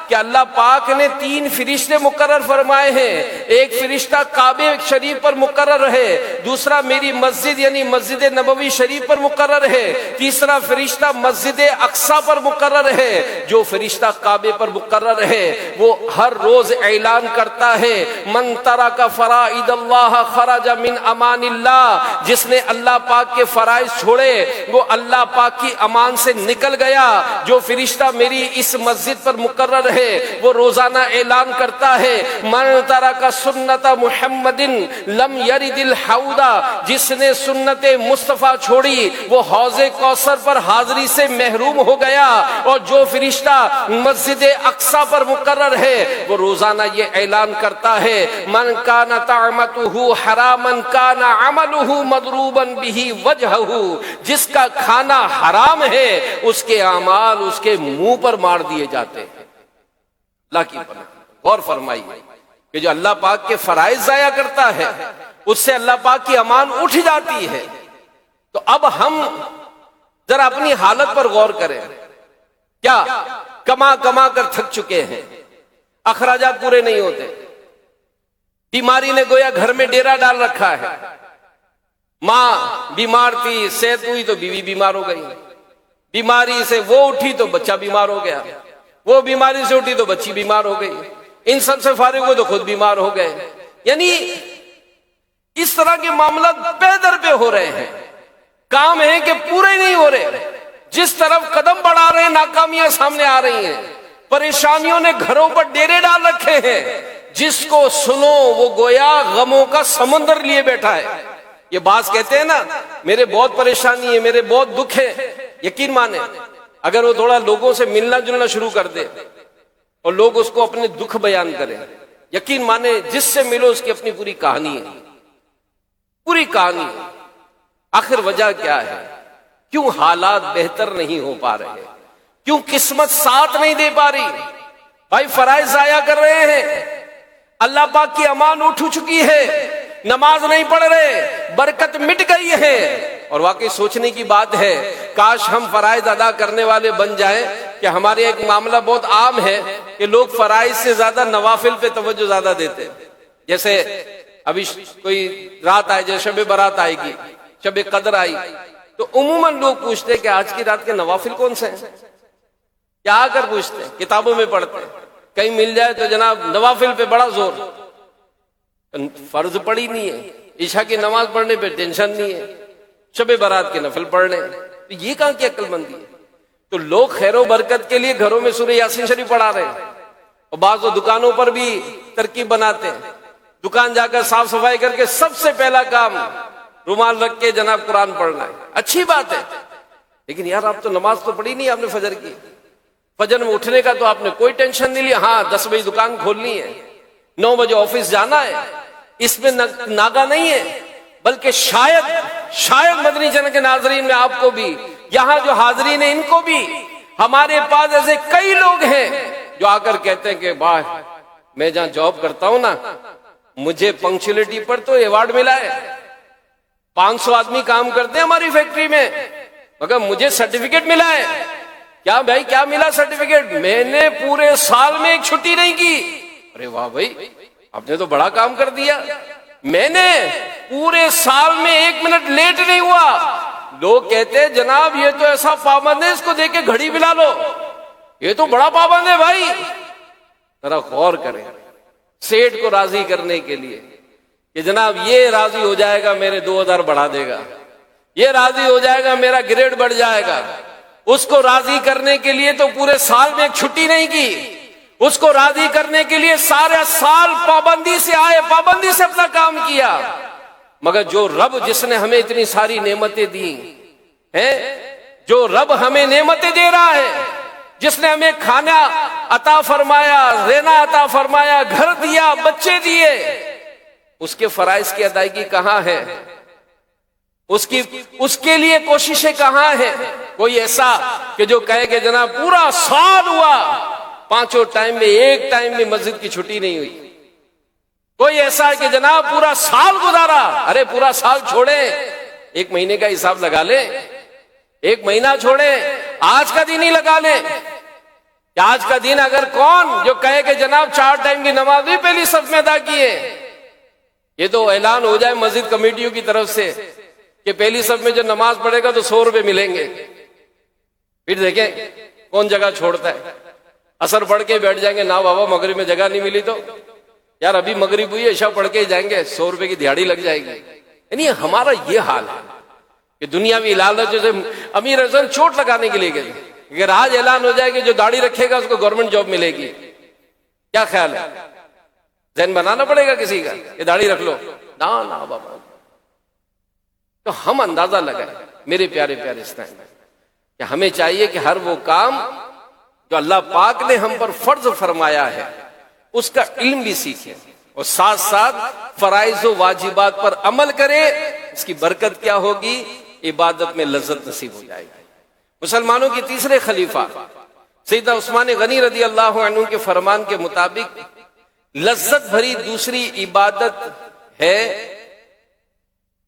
S1: کہ اللہ پاک نے 3 فرشتے مقرر فرمائے ہیں، ایک فرشتہ کعبہ شریف پر مقرر ہے، دوسرا میری مسجد یعنی مسجد نبوی شریف پر مقرر ہے، تیسرا فرشتہ مسجد اقصی پر مقرر ہے۔ جو فرشتہ کعبے پر مقرر ہے وہ ہر روز اعلان کرتا ہے من ترک فرائض اللہ خرج من امان اللہ، جس نے اللہ پاک کے فرائض چھوڑے وہ اللہ پاک کی امان سے نکل گیا۔ جو فرشتہ میری اس مسجد پر مقرر ہے وہ روزانہ اعلان کرتا ہے من ترک سنت محمد لم یرد الحوض، جس نے سنت مصطفیٰ چھوڑی وہ حوض کوثر پر حاضری سے محروم ہو گیا۔ اور جو فرشتہ مسجد اقصی پر مقرر ہے وہ روزانہ یہ اعلان کرتا ہے من کان طعمته حراما کان عمله مضروبا به وجهه، جس کا کھانا حرام ہے اس کے اعمال اس کے منہ پر مار دیے جاتے ہیں۔ اللہ کی پناہ غور فرمائیے کہ جو اللہ پاک کے فرائض ضائع کرتا ہے اس سے اللہ پاک کی امان اٹھ جاتی ہے۔ تو اب ہم ذرا اپنی حالت پر غور کریں، کیا کما کما کر تھک چکے ہیں، اخراجات پورے نہیں ہوتے، بیماری نے گویا گھر میں ڈیرا ڈال رکھا ہے، ماں بیمار تھی صحت ہوئی تو بیوی بیمار ہو گئی، بیماری سے وہ اٹھی تو بچہ بیمار ہو گیا، وہ بیماری سے اٹھی تو بچی بیمار ہو گئی، ان سب سے فارغ ہوئے تو خود بیمار ہو گئے۔ یعنی اس طرح کے معاملات پے در پہ ہو رہے ہیں، کام ہے کہ پورے نہیں ہو رہے، جس طرف قدم بڑھا رہے ہیں ناکامیاں سامنے آ رہی ہیں، پریشانیوں نے گھروں پر ڈیرے ڈال رکھے ہیں، جس کو سنو وہ گویا غموں کا سمندر لیے بیٹھا ہے۔ یہ باز کہتے ہیں نا میرے بہت پریشانی ہے، میرے بہت دکھ ہے، یقین مانے اگر وہ تھوڑا لوگوں سے ملنا جلنا شروع کر دے اور لوگ اس کو اپنے دکھ بیان کریں یقین مانے جس سے ملو اس کی اپنی پوری کہانی ہے، پوری کہانی ہے۔ آخر وجہ کیا ہے؟ کیوں حالات بہتر نہیں ہو پا رہے؟ کیوں قسمت ساتھ نہیں دے پا رہی؟ بھائی فرائض ضائع کر رہے ہیں، اللہ پاک کی امان اٹھ چکی ہے، نماز نہیں پڑھ رہے، برکت مٹ گئی ہے۔ اور واقعی سوچنے کی بات ہے، کاش ہم فرائض ادا کرنے والے بن جائیں کہ ہمارے ایک معاملہ بہت عام ہے کہ لوگ فرائض سے زیادہ نوافل پہ توجہ زیادہ دیتے ہیں۔ جیسے ابھی کوئی رات آئے، جیسے شب برات آئے گی، شب قدر آئی، تو عموماً لوگ پوچھتے ہیں کہ آج کی رات کے نوافل کون سے ہیں؟ کیا آ کر پوچھتے ہیں، کتابوں میں پڑھتے ہیں، کہیں مل جائے تو جناب نوافل پہ بڑا زور، فرض پڑھی نہیں ہے، عشاء کی نماز پڑھنے پہ ٹینشن نہیں ہے، شب برات کے نفل پڑھنے، تو یہ کہاں کی عقل مندی ہے؟ تو لوگ خیر و برکت کے لیے گھروں میں سورہ یاسین شریف پڑھا رہے ہیں، اور بعض دکانوں پر بھی ترکیب بناتے ہیں، دکان جا کر صاف صفائی کر کے سب سے پہلا کام رومال رکھ کے جناب قرآن پڑھنا ہے۔ اچھی بات ہے، لیکن یار آپ تو نماز تو پڑھی نہیں آپ نے فجر کی، فجر میں اٹھنے کا تو آپ نے کوئی ٹینشن نہیں لیا، ہاں 10 بجے دکان کھولنی ہے، 9 بجے آفس جانا ہے، اس میں ناگا نہیں ہے، بلکہ شاید مدنی چینل کے ناظرین میں آپ کو بھی، یہاں جو حاضرین ہیں ان کو بھی، ہمارے پاس ایسے کئی لوگ ہیں جو آ کر کہتے ہیں کہ بھائی میں جہاں جاب کرتا ہوں نا، مجھے پنکچولیٹی پر تو ایوارڈ ملا ہے، 500 آدمی کام کرتے ہیں ہماری فیکٹری میں، مگر مجھے سرٹیفکیٹ ملا ہے۔ کیا بھائی کیا ملا سرٹیفکیٹ؟ میں نے پورے سال میں ایک چھٹی نہیں کی۔ ارے واہ بھائی، آپ نے تو بڑا کام کر دیا، میں نے پورے سال میں 1 منٹ لیٹ نہیں ہوا۔ لوگ کہتے ہیں جناب یہ تو ایسا پابند ہے، اس کو دیکھ کے گھڑی بلا لو، یہ تو بڑا پابند ہے۔ بھائی ذرا غور کریں، سیٹ کو راضی کرنے کے لیے کہ جناب یہ راضی ہو جائے گا میرے 2000 بڑھا دے گا، یہ راضی ہو جائے گا میرا گریڈ بڑھ جائے گا، اس کو راضی کرنے کے لیے تو پورے سال میں ایک چھٹی نہیں کی، اس کو راضی کرنے کے لیے سارے سال پابندی سے آئے، پابندی سے اپنا کام کیا۔ مگر جو رب جس نے ہمیں اتنی ساری نعمتیں دی ہیں، جو رب ہمیں نعمتیں دے رہا ہے، جس نے ہمیں کھانا عطا فرمایا، رہنا عطا فرمایا، گھر دیا، بچے دیے، اس کے فرائض کی ادائیگی کہاں ہے؟ اس کے لیے کوششیں کہاں ہیں؟ کوئی ایسا کہ جو کہے کہ جناب پورا سال ہوا 5 ٹائم میں ایک ٹائم میں مسجد کی چھٹی نہیں ہوئی، کوئی ایسا ہے کہ جناب پورا سال گزارا۔ ارے پورا سال چھوڑیں، 1 مہینے کا حساب لگا لیں، 1 مہینہ چھوڑیں، آج کا دن ہی لگا لیں کہ آج کا دن اگر کون جو کہے کہ جناب 4 ٹائم کی نماز بھی پہلی صف میں ادا کیے، یہ تو اعلان ہو جائے مسجد کمیٹیوں کی طرف سے کہ پہلی صف میں جو نماز پڑھے گا تو 100 روپے ملیں گے، پھر دیکھیں کون جگہ چھوڑتا ہے۔ اثر پڑھ کے بیٹھ جائیں گے، نہ بابا مغرب میں جگہ نہیں ملی تو یار ابھی مغرب ہوئی، عشاء پڑھ کے جائیں گے، 100 روپے کی دیہڑی لگ جائے گی۔ یعنی ہمارا یہ حال ہے کہ دنیاوی لالچ سے امیر اعظم چوٹ لگانے کے لیے گئے، اگر آج اعلان ہو جائے کہ جو داڑھی رکھے گا اس کو گورنمنٹ جاب ملے گی، کیا خیال ہے؟ ذہن بنانا پڑے گا کسی کا کہ داڑھی رکھ لو، نہ بابا۔ تو ہم اندازہ لگائیں میرے پیارے پیارے اسلام کہ ہمیں چاہیے کہ ہر وہ کام جو اللہ پاک نے ہم پر فرض فرمایا ہے اس کا علم بھی سیکھیں، اور ساتھ ساتھ فرائض و واجبات پر عمل کرے۔ اس کی برکت کیا ہوگی؟ عبادت میں لذت نصیب ہو جائے گی۔ مسلمانوں کی تیسرے خلیفہ سیدنا عثمان غنی رضی اللہ عنہ کے فرمان کے مطابق لذت بھری دوسری عبادت ہے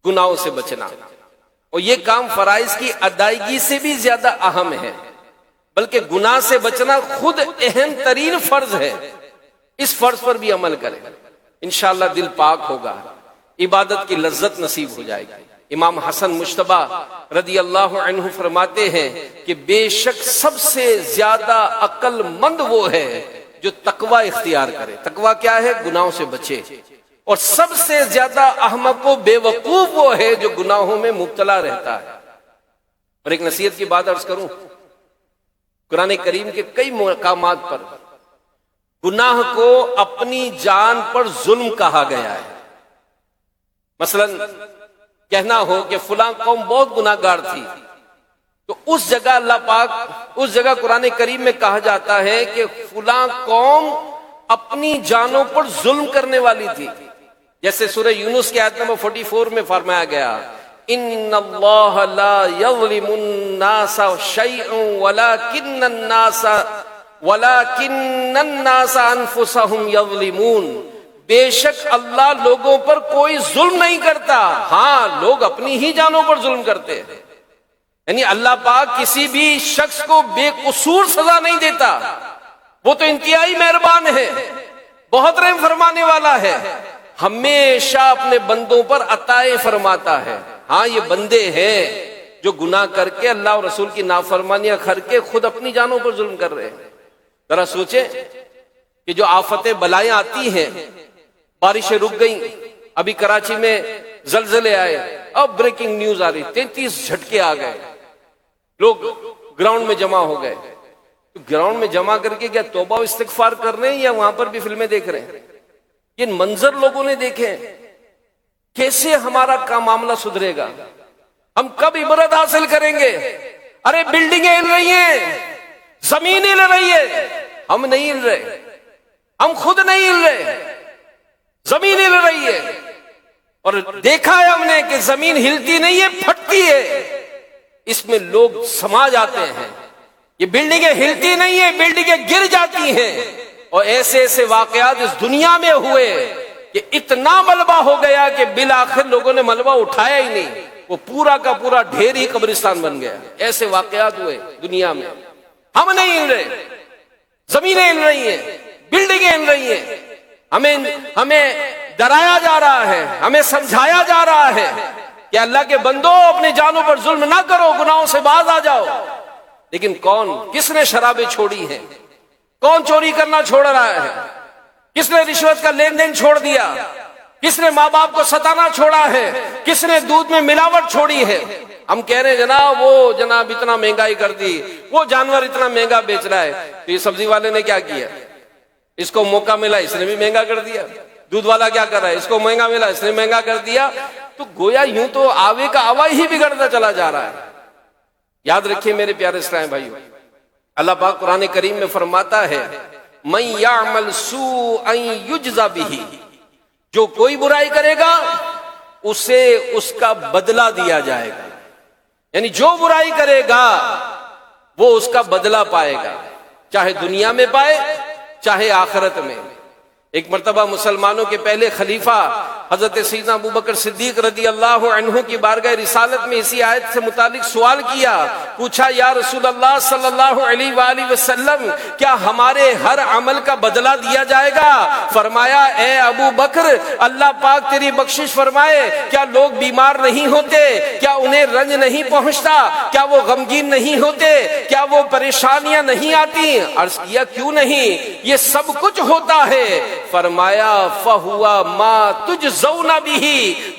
S1: گناہوں سے بچنا، اور یہ کام فرائض کی ادائیگی سے بھی زیادہ اہم ہے، بلکہ گناہ سے بچنا خود اہم ترین فرض ہے۔ اس فرض پر بھی عمل کریں، انشاءاللہ دل پاک ہوگا، عبادت کی لذت نصیب ہو جائے گی۔ امام حسن مجتبی رضی اللہ عنہ فرماتے ہیں کہ بے شک سب سے زیادہ عقل مند وہ ہے جو تقوی اختیار کرے۔ تقوی کیا ہے؟ گناہوں سے بچے۔ اور سب سے زیادہ احمق و بے وقوف وہ ہے جو گناہوں میں مبتلا رہتا ہے۔ اور ایک نصیحت کی بات عرض کروں، قرآن کریم کے کئی مقامات پر گناہ کو اپنی جان پر ظلم کہا گیا ہے۔ مثلا کہنا ہو کہ فلاں قوم بہت گناہ گار تھی، تو اس جگہ اللہ پاک، اس جگہ قرآن کریم میں کہا جاتا ہے کہ فلاں قوم اپنی جانوں پر ظلم کرنے والی تھی. جیسے سورہ یونس کی آیت نمبر 44 میں فرمایا گیا ان اللہ لا یظلم الناس شیئا ولکن الناس انفسهم یظلمون. بے شک اللہ لوگوں پر کوئی ظلم نہیں کرتا، ہاں لوگ اپنی ہی جانوں پر ظلم کرتے ہیں. یعنی اللہ پاک کسی بھی شخص کو بے قصور سزا نہیں دیتا، وہ تو انتہائی مہربان ہے، بہت رحم فرمانے والا ہے، ہمیشہ اپنے بندوں پر عطائیں فرماتا ہے. ہاں یہ بندے ہیں جو گناہ کر کے اللہ اور رسول کی نافرمانیاں کر کے خود اپنی جانوں پر ظلم کر رہے ہیں. ذرا سوچیں کہ جو آفتیں بلائیں آتی ہیں، بارشیں رک گئیں، ابھی کراچی میں زلزلے آئے، اب بریکنگ نیوز آ رہی 33 جھٹکے آ گئے، لوگ گراؤنڈ میں جمع ہو گئے. گراؤنڈ میں جمع کر کے کیا توبہ و استغفار کر رہے ہیں یا وہاں پر بھی فلمیں دیکھ رہے ہیں؟ یہ منظر لوگوں نے دیکھے، کیسے ہمارا کا معاملہ سدھرے گا؟ ہم کب عبرت حاصل کریں گے؟ ارے بلڈنگیں ہل رہی ہیں، زمین ہل رہی ہے، ہم نہیں ہل رہے، ہم خود نہیں ہل رہے، زمین ہل رہی ہے. اور دیکھا ہے ہم نے کہ زمین ہلتی نہیں ہے، پھٹتی ہے، اس میں لوگ سما جاتے ہیں. یہ بلڈنگیں ہلتی نہیں ہیں، بلڈنگیں گر جاتی ہیں. اور ایسے ایسے واقعات اس دنیا میں ہوئے کہ اتنا ملبہ ہو گیا کہ بالآخر لوگوں نے ملبہ اٹھایا ہی نہیں، وہ پورا کا پورا ڈھیر ہی قبرستان بن گیا. ایسے واقعات ہوئے دنیا میں. ہم نہیں ہل رہے، زمینیں ہل رہی ہیں، بلڈنگیں ہل رہی ہیں. ہمیں ڈرایا جا رہا ہے، ہمیں سمجھایا جا رہا ہے کہ اللہ کے بندو اپنے جانوں پر ظلم نہ کرو، گناہوں سے باز آ جاؤ. لیکن کس نے شرابیں چھوڑی ہیں؟ کون چوری کرنا چھوڑ رہا ہے؟ کس نے رشوت کا لین دین چھوڑ دیا؟ کس نے ماں باپ کو ستانا چھوڑا ہے؟ کس نے دودھ میں ملاوٹ چھوڑی ہے؟ ہم کہہ رہے ہیں جناب اتنا مہنگائی کر دی، وہ جانور اتنا مہنگا بیچ رہا ہے. تو یہ سبزی والے نے کیا کیا؟ اس کو موقع ملا، اس نے بھی مہنگا کر دیا. دودھ والا کیا کر رہا ہے؟ اس کو مہنگا ملا، اس نے مہنگا کر دیا. تو گویا یوں تو آوے کا آوا ہی بگڑتا چلا جا رہا ہے. یاد رکھیے میرے پیارے اسلام بھائیو، اللہ پاک قرآن کریم میں فرماتا ہے من یعمل سوءا یجزا بہ، جو کوئی برائی کرے گا اسے اس کا بدلہ دیا جائے گا. یعنی جو برائی کرے گا وہ اس کا بدلہ پائے گا، چاہے دنیا میں پائے چاہے آخرت میں. ایک مرتبہ مسلمانوں کے پہلے خلیفہ حضرت سیدنا ابوبکر صدیق رضی اللہ عنہ کی بارگاہ رسالت میں اسی آیت سے متعلق سوال کیا، پوچھا یا رسول اللہ صلی اللہ علیہ وآلہ وسلم کیا ہمارے ہر عمل کا بدلہ دیا جائے گا؟ فرمایا اے ابو بکر اللہ پاک تیری بخشش فرمائے، کیا لوگ بیمار نہیں ہوتے؟ کیا انہیں رنج نہیں پہنچتا؟ کیا وہ غمگین نہیں ہوتے؟ کیا وہ پریشانیاں نہیں آتی؟ عرض کیا کیوں نہیں، یہ سب کچھ ہوتا ہے. فرمایا فہوا ما تجزون بہ،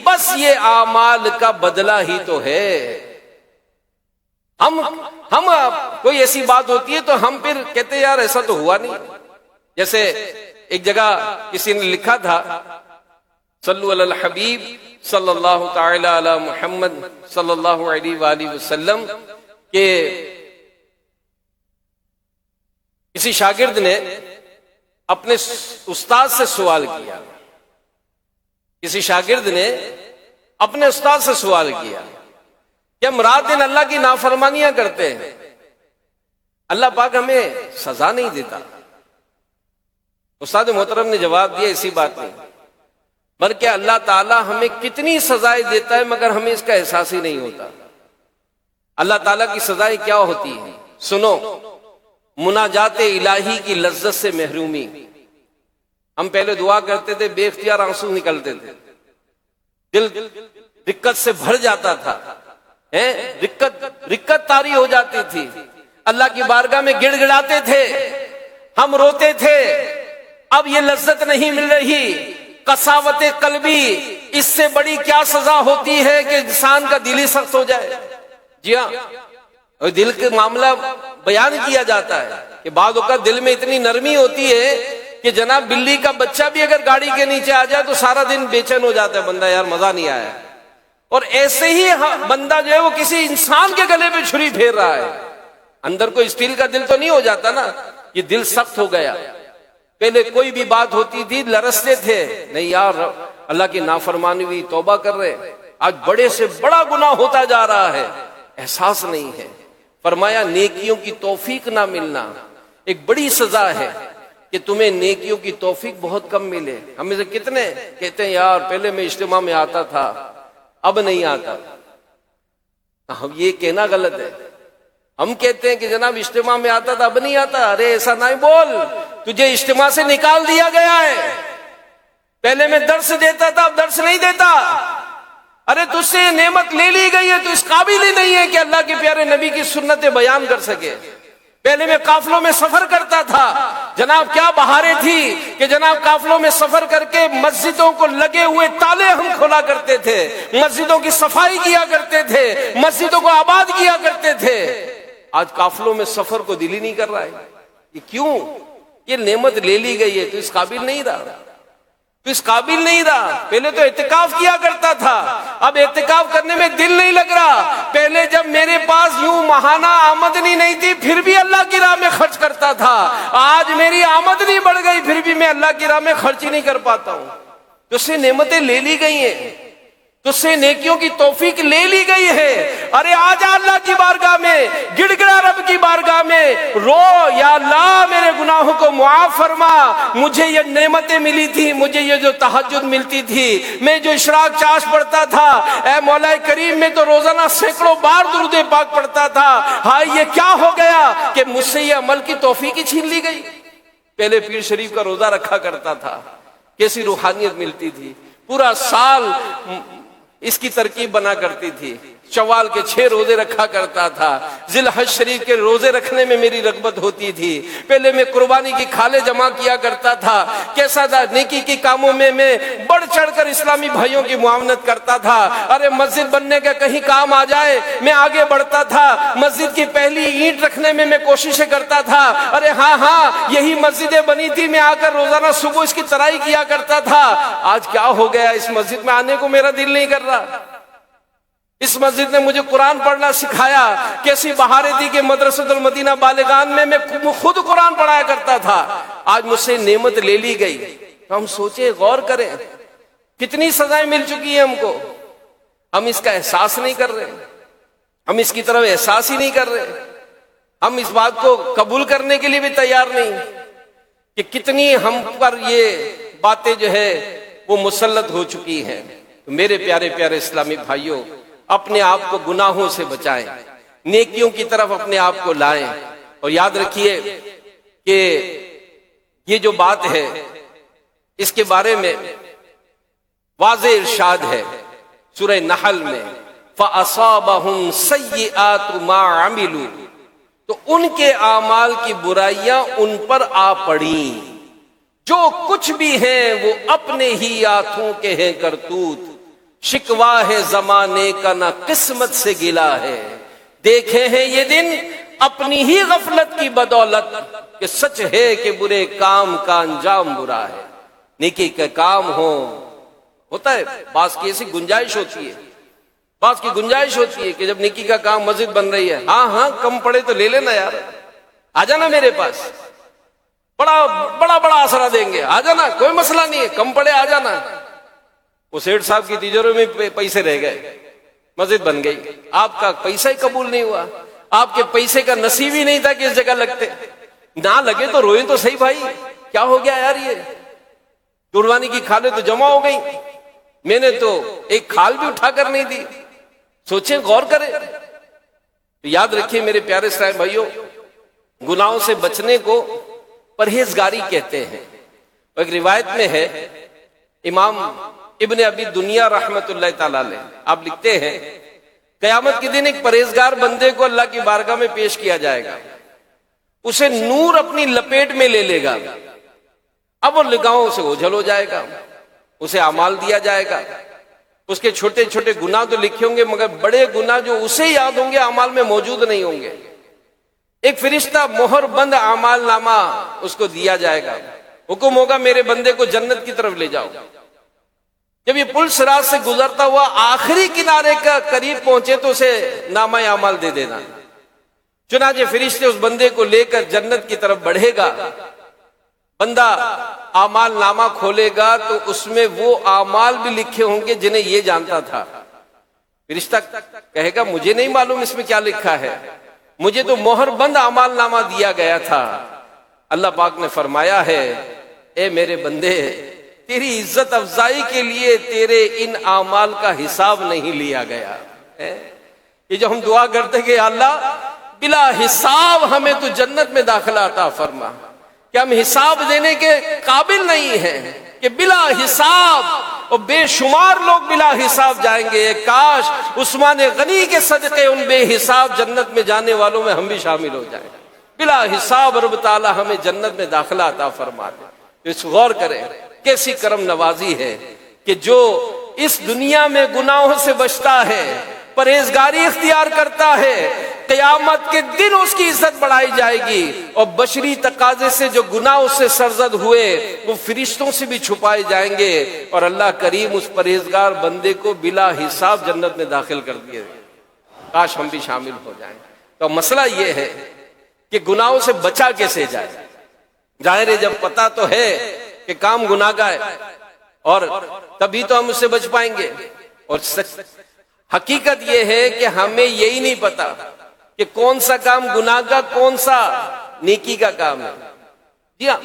S1: بس یہ اعمال کا بدلہ ہی تو ہے. ہم کوئی ایسی بات ہوتی ہے تو ہم پھر کہتے یار ایسا تو ہوا نہیں. جیسے ایک جگہ کسی نے لکھا تھا صلو علی الحبیب صلی اللہ تعالی علی محمد صلی اللہ علیہ وآلہ وسلم کہ کسی شاگرد نے اپنے استاد سے سوال کیا، کسی شاگرد نے اپنے استاد سے سوال کیا کہ ہم رات دن اللہ کی نافرمانیاں کرتے ہیں، اللہ پاک ہمیں سزا نہیں دیتا. استاد محترم نے جواب دیا اسی بات نہیں، بلکہ اللہ تعالیٰ ہمیں کتنی سزائیں دیتا ہے مگر ہمیں اس کا احساس ہی نہیں ہوتا. اللہ تعالیٰ کی سزائیں کیا ہوتی ہیں سنو، مناجات الہی کی لذت سے محرومی. ہم پہلے دعا کرتے تھے بے اختیار آنسو نکلتے تھے، دل رکت سے بھر جاتا تھا، رکت طاری ہو جاتی تھی، اللہ کی بارگاہ میں گڑ گڑاتے تھے، ہم روتے تھے. اب یہ لذت نہیں مل رہی، قساوت قلبی، اس سے بڑی کیا سزا ہوتی ہے کہ انسان کا دل ہی سخت ہو جائے. جی ہاں، اور دل کے معاملہ بیان کیا جاتا ہے کہ بعض اوقات دل میں اتنی نرمی ہوتی ہے کہ جناب بلی کا بچہ بھی اگر گاڑی کے نیچے آ جائے تو سارا دن بے چین ہو جاتا ہے بندہ، یار مزہ نہیں آیا. اور ایسے ہی بندہ جو ہے وہ کسی انسان کے گلے پہ چھری پھیر رہا ہے، اندر کوئی اسٹیل کا دل تو نہیں ہو جاتا نا، یہ دل سخت ہو گیا. پہلے کوئی بھی بات ہوتی تھی لرزتے تھے، نہیں یار اللہ کی نافرمانی ہوئی توبہ کر رہے، آج بڑے سے بڑا گناہ ہوتا جا رہا ہے، احساس نہیں ہے۔ فرمایا نیکیوں کی توفیق نہ ملنا ایک بڑی سزا ہے کہ تمہیں نیکیوں کی توفیق بہت کم ملے۔ ہم میں سے کتنے کہتے ہیں یار پہلے میں اجتماع میں آتا تھا اب نہیں آتا، ہم یہ کہنا غلط ہے۔ ہم کہتے ہیں کہ جناب اجتماع میں آتا تھا اب نہیں آتا، ارے ایسا نہیں بول، تجھے اجتماع سے نکال دیا گیا ہے۔ پہلے میں درس دیتا تھا اب درس نہیں دیتا، ارے تجھ سے یہ نعمت لے لی گئی ہے، تو اس قابل ہی نہیں ہے کہ اللہ کے پیارے نبی کی سنتیں بیان کر سکے۔ پہلے میں قافلوں میں سفر کرتا تھا، جناب کیا بہاریں تھی کہ جناب قافلوں میں سفر کر کے مسجدوں کو لگے ہوئے تالے ہم کھولا کرتے تھے، مسجدوں کی صفائی کیا کرتے تھے، مسجدوں کو آباد کیا کرتے تھے۔ آج قافلوں میں سفر کو دل ہی نہیں کر رہا ہے، یہ کیوں؟ یہ نعمت لے لی گئی ہے، تو اس قابل نہیں رہا، تو اس قابل نہیں رہا۔ پہلے تو اعتکاف کیا کرتا تھا، اب اعتکاف کرنے میں دل نہیں لگ رہا۔ پہلے جب میرے پاس یوں ماہانہ آمدنی نہیں تھی پھر بھی اللہ کی راہ میں خرچ کرتا تھا، آج میری آمدنی بڑھ گئی پھر بھی میں اللہ کی راہ میں خرچ ہی نہیں کر پاتا ہوں۔ تو اس سے نعمتیں لے لی گئی ہیں، تو اس سے نیکیوں کی توفیق لے لی گئی ہے۔ ارے آجا اللہ کی بارگاہ میں، گڑ گڑا رب کی بارگاہ میں، رو یا اللہ میرے گناہوں کو معاف فرما، مجھے یہ نعمتیں ملی تھی، مجھے یہ جو تہجد ملتی تھی، میں جو اشراق چاش پڑھتا تھا، اے مولا کریم میں تو روزانہ سینکڑوں بار درود پاک پڑھتا تھا، ہائے یہ کیا ہو گیا کہ مجھ سے یہ عمل کی توفیق ہی چھین لی گئی۔ پہلے پیر شریف کا روزہ رکھا کرتا تھا، کیسی روحانیت ملتی تھی، پورا سال اس کی ترکیب بنا کرتی تھی، شوال کے 6 روزے رکھا کرتا تھا، ذی الحج شریف کے روزے رکھنے میں میری رغبت ہوتی تھی، پہلے میں قربانی کی کھالیں جمع کیا کرتا تھا، کیسا تھا نیکی کی کاموں میں بڑھ چڑھ کر اسلامی بھائیوں کی معاونت کرتا تھا۔ ارے مسجد بننے کا کہیں کام آ جائے میں آگے بڑھتا تھا، مسجد کی پہلی اینٹ رکھنے میں کوششیں کرتا تھا، ارے ہاں یہی مسجدیں بنی تھی، میں آ کر روزانہ صبح اس کی ترائی کیا کرتا تھا۔ آج کیا ہو گیا، اس مسجد میں آنے کو میرا دل نہیں کر رہا۔ اس مسجد نے مجھے قرآن پڑھنا سکھایا، کیسی بہاریں تھی کہ مدرسۃ المدینہ بالغان میں خود قرآن پڑھایا کرتا تھا، آج مجھ سے نعمت لے لی گئی۔ تو ہم سوچیں، غور کریں، کتنی سزائیں مل چکی ہیں ہم کو، ہم اس کا احساس نہیں کر رہے، ہم اس کی طرف احساس ہی نہیں کر رہے، ہم اس بات کو قبول کرنے کے لیے بھی تیار نہیں کہ کتنی ہم پر یہ باتیں جو ہے وہ مسلط ہو چکی ہیں۔ میرے پیارے پیارے اسلامی بھائیوں، اپنے آپ کو گناہوں سے بچائیں، نیکیوں کی طرف اپنے آپ کو لائیں، اور یاد رکھیے کہ یہ جو بات ہے اس کے بارے میں واضح ارشاد ہے سورہ نحل میں، فَأَصَابَهُمْ سَيِّئَاتُ مَا عَمِلُوا، تو ان کے اعمال کی برائیاں ان پر آ پڑیں، جو کچھ بھی ہیں وہ اپنے ہی ہاتھوں کے ہیں کرتوت، شکوا ہے زمانے کا نہ قسمت سے گلا ہے، دیکھے ہیں یہ دن اپنی ہی غفلت کی بدولت، کہ سچ ہے کہ برے کام کا انجام برا ہے۔ نیکی کے کام ہوتا ہے، بعض کی ایسی گنجائش ہوتی ہے، بعض کی گنجائش ہوتی ہے کہ جب نیکی کا کام مسجد بن رہی ہے، ہاں کم پڑے تو لے لینا یار، آ جانا میرے پاس، بڑا آسرا دیں گے، آ جانا کوئی مسئلہ نہیں ہے، کم پڑے آ جانا۔ وہ سیٹھ صاحب کی تجارت میں پیسے رہ گئے، مسجد بن گئی، آپ کا پیسہ ہی قبول نہیں ہوا، آپ کے پیسے کا نصیب ہی نہیں تھا کہ اس جگہ لگتے، نہ لگے تو روئیں تو صحیح بھائی، کیا ہو گیا یار، یہ قربانی کی کھالیں تو جمع ہو گئی، میں نے تو ایک کھال بھی اٹھا کر نہیں دی۔ سوچیں، غور کریں، یاد رکھیے میرے پیارے صاحب بھائیوں، گناہوں سے بچنے کو پرہیزگاری کہتے ہیں۔ ایک روایت میں ہے، امام ابن ابی دنیا رحمت اللہ تعالی علیہ آپ لکھتے ہیں، قیامت کے دن ایک پرہیزگار بندے کو اللہ کی بارگاہ میں پیش کیا جائے گا، اسے نور اپنی لپیٹ میں لے لے گا، اب وہ نگاہوں سے اوجھل ہو جائے گا، اسے اعمال دیا جائے گا، اس کے چھوٹے چھوٹے گناہ تو لکھے ہوں گے مگر بڑے گناہ جو اسے یاد ہوں گے اعمال میں موجود نہیں ہوں گے۔ ایک فرشتہ مہر بند اعمال نامہ اس کو دیا جائے گا، حکم ہوگا میرے بندے کو جنت کی طرف لے جاؤ۔ جب یہ پل صراط سے گزرتا ہوا آخری کنارے کا قریب پہنچے تو اسے نامہ اعمال دے دینا۔ چنانچہ فرشتے اس بندے کو لے کر جنت کی طرف بڑھے گا، بندہ اعمال نامہ کھولے گا تو اس میں وہ اعمال بھی لکھے ہوں گے جنہیں یہ جانتا تھا. فرشتہ کہے گا مجھے نہیں معلوم اس میں کیا لکھا ہے، مجھے تو مہر بند اعمال نامہ دیا گیا تھا. اللہ پاک نے فرمایا ہے اے میرے بندے، تیری عزت افزائی کے لیے تیرے ان اعمال کا حساب نہیں لیا گیا. یہ جو ہم دعا کرتے کہ اللہ بلا حساب ہمیں تو جنت میں داخلہ عطا فرما، کہ ہم حساب دینے کے قابل نہیں ہیں کہ بلا حساب، اور بے شمار لوگ بلا حساب جائیں گے. کاش عثمان غنی کے صدقے ان بے حساب جنت میں جانے والوں میں ہم بھی شامل ہو جائیں. بلا حساب رب تعالی ہمیں جنت میں داخلہ عطا فرما دے. تو اس غور کریں کیسی کرم نوازی ہے کہ جو اس دنیا میں گناہوں سے بچتا ہے، پرہیزگاری اختیار کرتا ہے، قیامت کے دن اس کی عزت بڑھائی جائے گی، اور بشری تقاضے سے جو گناہ اس سے سرزد ہوئے وہ فرشتوں سے بھی چھپائے جائیں گے، اور اللہ کریم اس پرہیزگار بندے کو بلا حساب جنت میں داخل کر دیے. کاش ہم بھی شامل ہو جائیں. تو مسئلہ یہ ہے کہ گناہوں سے بچا کیسے جائے. ظاہر ہے جب پتہ تو ہے کہ کام گناہ کا ہے، اور تبھی تو ہم اس سے بچ پائیں گے. اور حقیقت یہ ہے کہ ہمیں یہی نہیں پتا کہ کون سا کام گناہ کا، کون سا نیکی کا کام ہے. جی ہاں،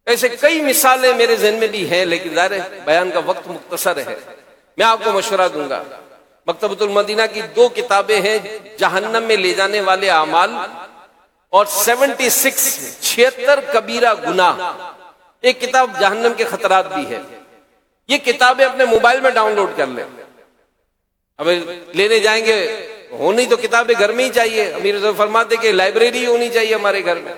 S1: ایسے کئی مثالیں میرے ذہن میں بھی ہیں، لیکن ظاہر ہے بیان کا وقت مختصر ہے. میں آپ کو مشورہ دوں گا، مکتبۃ المدینہ کی 2 کتابیں ہیں، جہنم میں لے جانے والے اعمال اور 76 کبیرہ گناہ. ایک کتاب جہنم کے خطرات بھی ہے. یہ کتابیں اپنے موبائل میں ڈاؤن لوڈ کر لیں. اب لینے جائیں گے، ہونی تو کتابیں گھر میں ہی چاہیے. امیر صاحب فرماتے کہ لائبریری ہونی چاہیے ہمارے گھر میں،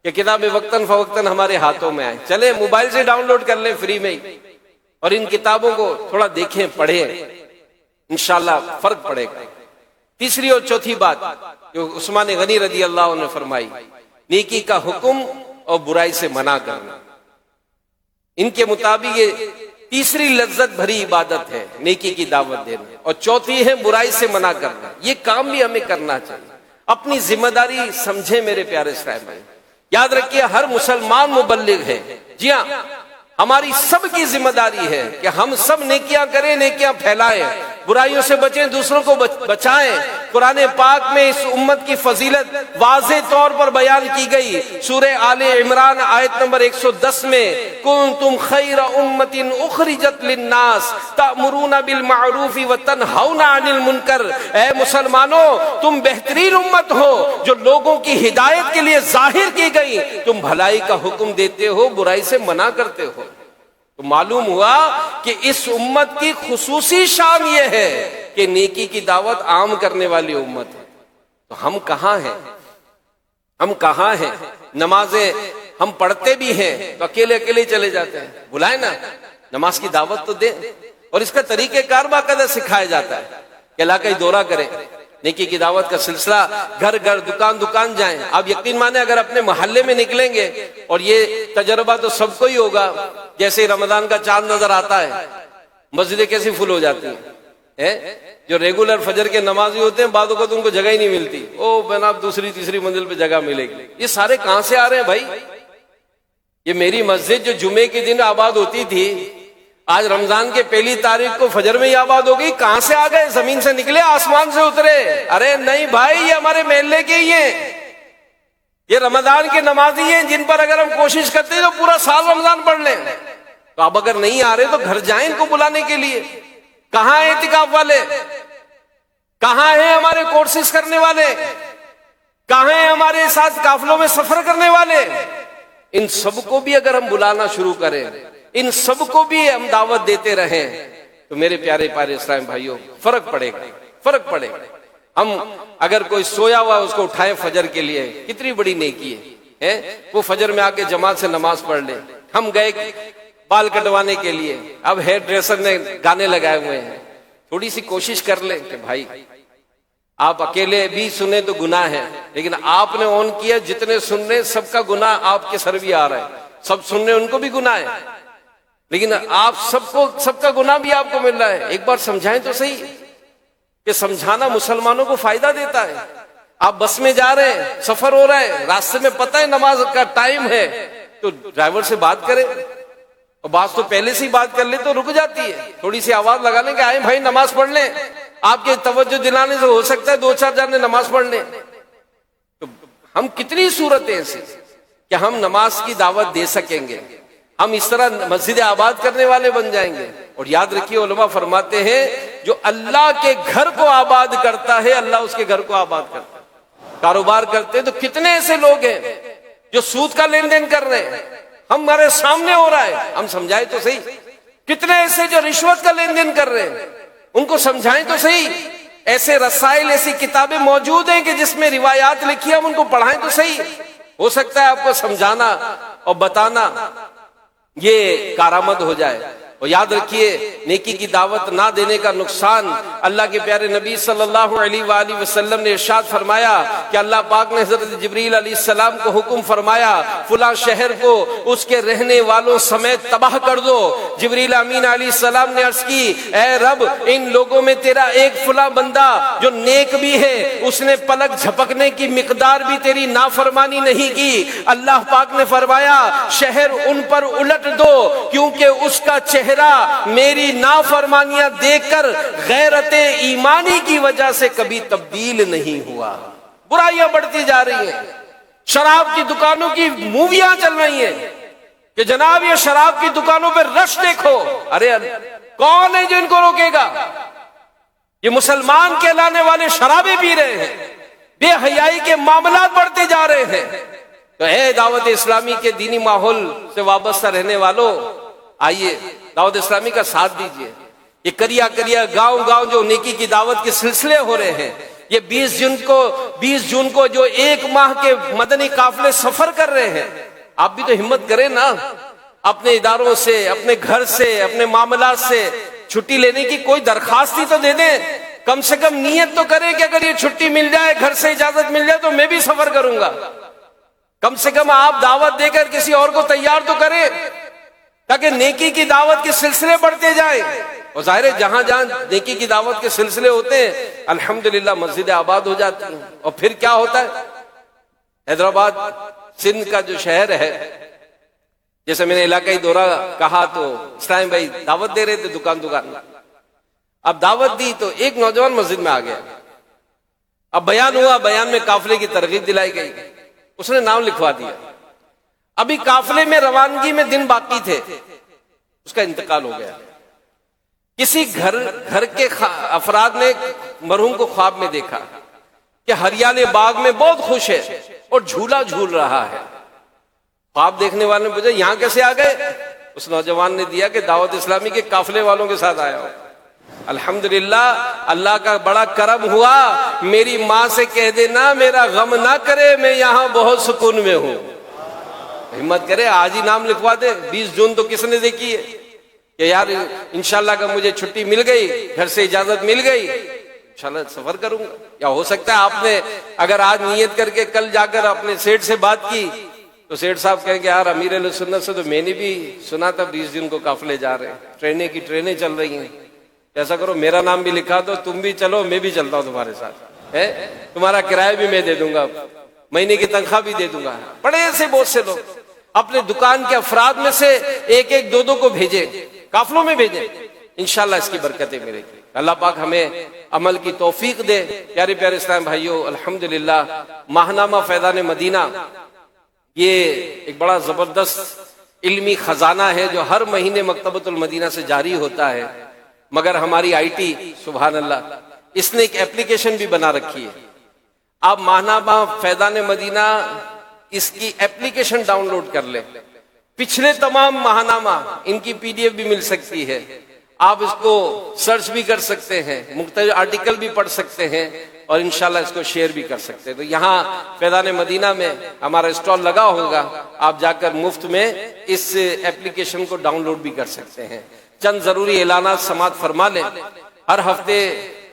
S1: کہ کتابیں وقتاً فوقتاً ہمارے ہاتھوں میں آئیں. چلے موبائل سے ڈاؤن لوڈ کر لیں فری میں ہی، اور ان کتابوں کو تھوڑا دیکھیں، پڑھیں، انشاءاللہ فرق پڑے گا. تیسری اور چوتھی بات جو عثمان غنی رضی اللہ عنہ نے فرمائی، نیکی کا حکم اور برائی سے منع کرنا. ان کے مطابق یہ تیسری لذت بھری عبادت ہے، نیکی کی دعوت دینا، اور چوتھی ہے برائی سے منع کرنا. یہ کام بھی ہمیں کرنا چاہیے. اپنی ذمہ داری سمجھیں میرے پیارے صاحب. یاد رکھیے ہر مسلمان مبلغ ہے. جی ہاں، ہماری سب کی ذمہ داری ہے کہ ہم سب نیکیاں کریں، نیکیاں پھیلائیں، برائیوں سے بچیں، دوسروں کو بچائیں. قرآن پاک میں اس امت کی فضیلت واضح طور پر بیان کی گئی. سورہ آل عمران آیت نمبر 110 میں کنتم خیر امت اخرجت للناس تأمرون بالمعروف وتنہون عن المنکر. اے مسلمانوں، تم بہترین امت ہو جو لوگوں کی ہدایت کے لیے ظاہر کی گئی. تم بھلائی کا حکم دیتے ہو، برائی سے منع کرتے ہو. تو معلوم ہوا کہ اس امت کی خصوصی شان یہ ہے کہ نیکی کی دعوت عام کرنے والی امت ہے. تو ہم کہاں ہیں؟ ہم کہاں ہیں؟ نمازیں ہم پڑھتے بھی ہیں تو اکیلے اکیلے چلے جاتے ہیں. بلائیں نا، نماز کی دعوت تو دیں. اور اس کا طریقہ کار باقاعدہ سکھایا جاتا ہے کہ علاقائی دورہ کریں، نیکی کی دعوت کا سلسلہ، گھر گھر دکان دکان جائیں. آپ یقین مانیں اگر اپنے محلے میں نکلیں گے، اور یہ تجربہ تو سب کو ہی ہوگا، جیسے رمضان کا چاند نظر آتا ہے مسجدیں کیسی فل ہو جاتی ہیں. جو ریگولر فجر کے نمازی ہوتے ہیں بعض اوقات ان کو جگہ ہی نہیں ملتی. او جناب دوسری تیسری منزل پہ جگہ ملے گی. یہ سارے کہاں سے آ رہے ہیں بھائی؟ یہ میری مسجد جو جمعے کے دن آباد ہوتی تھی، آج رمضان کے 1 تاریخ کو فجر میں ہی آباد ہو گئی. کہاں سے آ گئے؟ زمین سے نکلے، آسمان سے اترے؟ ارے نہیں بھائی، یہ ہمارے محلے کے ہی ہیں. یہ رمضان کے نمازی ہیں جن پر اگر ہم کوشش کرتے ہیں تو پورا سال رمضان پڑھ لیں. تو اب اگر نہیں آ رہے تو گھر جائیں ان کو بلانے کے لیے. کہاں ہیں اعتکاف والے؟ کہاں ہیں ہمارے کورسز کرنے والے؟ کہاں ہیں ہمارے ساتھ قافلوں میں سفر کرنے والے؟ ان سب کو بھی اگر ہم بلانا شروع کریں، ان سب کو بھی ہم دعوت دیتے رہیں، تو میرے پیارے پیارے اسلام بھائیوں فرق پڑے گا، فرق پڑے گا. ہم اگر کوئی سویا ہوا اس کو اٹھائیں فجر کے لیے، کتنی بڑی نیکی ہے. وہ فجر میں آ کے جماعت سے نماز پڑھ لیں. ہم گئے بال کٹوانے کے لیے، اب ہیئر ڈریسر نے گانے لگائے ہوئے ہیں. تھوڑی سی کوشش کر لیں کہ بھائی آپ اکیلے بھی سنیں تو گناہ ہے، لیکن آپ نے آن کیا، جتنے سن رہے سب کا گناہ آپ کے سر بھی آ رہا ہے. سب سن رہے ان کو بھی گناہ ہے، لیکن آپ سب کا گناہ بھی آپ کو مل رہا ہے. ایک بار سمجھائیں تو صحیح کہ سمجھانا مسلمانوں کو فائدہ دیتا ہے. آپ بس میں جا رہے ہیں، سفر ہو رہا ہے، راستے میں پتہ ہے نماز کا ٹائم ہے، تو ڈرائیور سے بات کرے، اور بعض تو پہلے سے ہی بات کر لے تو رک جاتی ہے، تھوڑی سی آواز لگا لیں کہ آئے بھائی نماز پڑھ لیں، آپ کے توجہ دلانے سے ہو سکتا ہے 2-4 جانے نماز پڑھ لیں۔ تو ہم کتنی صورتیں ایسی کہ ہم نماز کی دعوت دے سکیں گے، ہم اس طرح مسجد آباد کرنے والے بن جائیں گے۔ اور یاد رکھیے علماء فرماتے ہیں جو اللہ کے گھر کو آباد کرتا ہے اللہ اس کے گھر کو آباد کرتا ہے۔ کاروبار کرتے ہیں تو کتنے ایسے لوگ ہیں جو سود کا لین دین کر رہے ہیں، ہمارے سامنے ہو رہا ہے، ہم سمجھائیں تو صحیح۔ کتنے ایسے جو رشوت کا لین دین کر رہے ہیں، ان کو سمجھائیں تو صحیح۔ ایسے رسائل، ایسی کتابیں موجود ہیں کہ جس میں روایات لکھی ہیں، ہم ان کو پڑھائیں تو صحیح۔ ہو سکتا ہے آپ کو سمجھانا اور بتانا یہ کارآمد ہو جائے۔ اور یاد رکھیے نیکی کی دعوت نہ دینے کا نقصان، اللہ کے پیارے نبی صلی اللہ علیہ وآلہ وسلم نے ارشاد فرمایا کہ اللہ پاک نے حضرت جبریل علیہ السلام کو حکم فرمایا فلاں شہر کو اس کے رہنے والوں سمیت تباہ کر دو۔ جبریل امین علیہ السلام نے عرض کی اے رب، ان لوگوں میں تیرا ایک فلاں بندہ جو نیک بھی ہے، اس نے پلک جھپکنے کی مقدار بھی تیری نافرمانی نہیں کی۔ اللہ پاک نے فرمایا شہر ان پر الٹ دو، کیونکہ اس کا چہرہ میری نافرمانیاں دیکھ کر غیرت ایمانی کی وجہ سے کبھی تبدیل نہیں ہوا۔ برائیاں بڑھتی جا رہی ہیں، شراب کی دکانوں کی موویاں چل رہی ہیں کہ جناب یہ شراب کی دکانوں پہ رش دیکھو۔ ارے کون ہے جو ان کو روکے گا؟ یہ مسلمان کہلانے والے شرابیں پی رہے ہیں، بے حیائی کے معاملات بڑھتے جا رہے ہیں۔ تو اے دعوت اسلامی کے دینی ماحول سے وابستہ رہنے والوں، آئیے دعوت اسلامی کا ساتھ دیجئے۔ یہ کریا گاؤں گاؤں جو نیکی کی دعوت کے سلسلے ہو رہے ہیں، یہ 20 جون کو جو 1 ماہ کے مدنی قافلے سفر کر رہے ہیں، آپ بھی تو ہمت کریں نا، اپنے اداروں سے، اپنے گھر سے، اپنے معاملات سے چھٹی لینے کی کوئی درخواست ہی تو دے دیں۔ کم سے کم نیت تو کریں کہ اگر یہ چھٹی مل جائے، گھر سے اجازت مل جائے تو میں بھی سفر کروں گا۔ کم سے کم آپ دعوت دے کر کسی اور کو تیار تو کریں تاکہ نیکی کی دعوت کے سلسلے بڑھتے جائیں۔ اور ظاہر ہے جہاں جہاں نیکی کی دعوت کے سلسلے ہوتے ہیں الحمدللہ مسجدیں آباد ہو جاتی ہیں۔ اور پھر کیا ہوتا ہے، حیدرآباد سندھ کا جو شہر ہے، جیسے میں نے علاقائی دورہ کہا تو اسلام بھائی دعوت دے رہے تھے دکان اب دعوت دی تو ایک نوجوان مسجد میں آ گیا، اب بیان ہوا، بیان میں قافلے کی ترغیب دلائی گئی، اس نے نام لکھوا دیا۔ ابھی قافلے میں روانگی میں دن باقی تھے، اس کا انتقال ہو گیا۔ کسی گھر کے افراد نے مرحوم کو خواب میں دیکھا کہ ہریالے باغ میں بہت خوش ہے اور جھولا جھول رہا ہے۔ خواب دیکھنے والے نے پوچھا یہاں کیسے آ گئے؟ اس نوجوان نے دیا کہ دعوت اسلامی کے قافلے والوں کے ساتھ آیا ہوں۔ الحمدللہ اللہ کا بڑا کرم ہوا، میری ماں سے کہہ دینا میرا غم نہ کرے، میں یہاں بہت سکون میں ہوں۔ ہمت کرے آج ہی نام لکھوا دے۔ 20 جون تو کس نے دیکھی ہے کہ یار انشاءاللہ کہ مجھے چھٹی مل گئی، گھر سے اجازت مل گئی، انشاءاللہ سفر کروں گا۔ یا ہو سکتا ہے آپ نے اگر آج نیت کر کے کل جا کر اپنے سیٹ سے بات کی تو سیٹ صاحب کہیں کہ یار امیر اہل سنت سے تو میں نے بھی سنا تھا 20 جون کو قافلے جا رہے ہیں، ٹرینیں چل رہی ہیں، ایسا کرو میرا نام بھی لکھا دو، تم بھی چلو، میں بھی چلتا ہوں تمہارے ساتھ، تمہارا کرایہ بھی میں دے دوں گا، مہینے کی تنخواہ بھی دے دوں گا۔ بڑے ایسے بہت سے لوگ اپنے دکان کے افراد میں سے ایک ایک دو کو بھیجیں، قافلوں میں بھیجیں، انشاءاللہ اس کی برکتیں ملے گی۔ اللہ پاک ہمیں عمل کی توفیق دے۔ پیارے پیارے اسلام بھائیو، الحمدللہ ماہنامہ فیضان مدینہ یہ ایک بڑا زبردست علمی خزانہ ہے جو ہر مہینے مکتبۃ المدینہ سے جاری ہوتا ہے، مگر ہماری آئی ٹی سبحان اللہ اس نے ایک ایپلیکیشن بھی بنا رکھی ہے۔ آپ ماہنامہ فیضان مدینہ اس کی ایپلیکیشن ڈاؤن لوڈ کر لیں، پچھلے تمام ماہنامہ ان کی PDF بھی مل سکتی ہے، آپ اس کو سرچ بھی کر سکتے ہیں، مختلف آرٹیکل بھی پڑھ سکتے ہیں اور انشاءاللہ اس کو شیئر بھی کر سکتے ہیں۔ تو یہاں فیضان مدینہ میں ہمارا اسٹال لگا ہوگا، آپ جا کر مفت میں اس ایپلیکیشن کو ڈاؤن لوڈ بھی کر سکتے ہیں۔ چند ضروری اعلانات سماعت فرما لیں۔ ہر ہفتے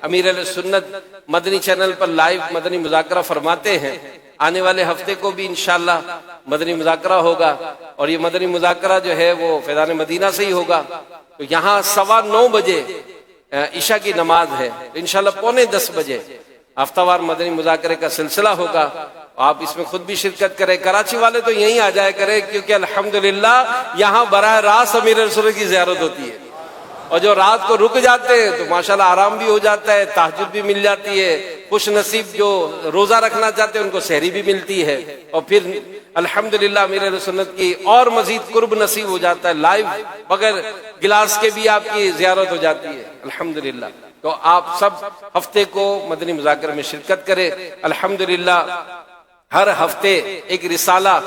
S1: امیر اہل سنت مدنی چینل پر لائیو مدنی مذاکرہ فرماتے ہیں، آنے والے ہفتے کو بھی انشاءاللہ مدنی مذاکرہ ہوگا، اور یہ مدنی مذاکرہ جو ہے وہ فیضان مدینہ سے ہی ہوگا۔ تو یہاں 9:15 بجے عشاء کی نماز ہے، انشاءاللہ 9:45 بجے ہفتہ وار مدنی مذاکرے کا سلسلہ ہوگا، آپ اس میں خود بھی شرکت کریں. کراچی والے تو یہیں آ جائے کریں کیونکہ الحمدللہ یہاں براہ راست امیر رسول کی زیارت ہوتی ہے, اور جو رات کو رک جاتے ہیں تو ماشاءاللہ آرام بھی ہو جاتا ہے, تہجد بھی مل جاتی ہے, خوش نصیب جو روزہ رکھنا چاہتے ہیں ان کو سحری بھی ملتی ہے, اور پھر الحمدللہ امیر سنت کی اور مزید قرب نصیب ہو جاتا ہے. لائیو بغیر گلاس کے بھی آپ کی زیارت ہو جاتی ہے الحمدللہ. تو آپ سب ہفتے کو مدنی مذاکرے میں شرکت کریں. الحمدللہ ہر ہفتے ایک رسالہ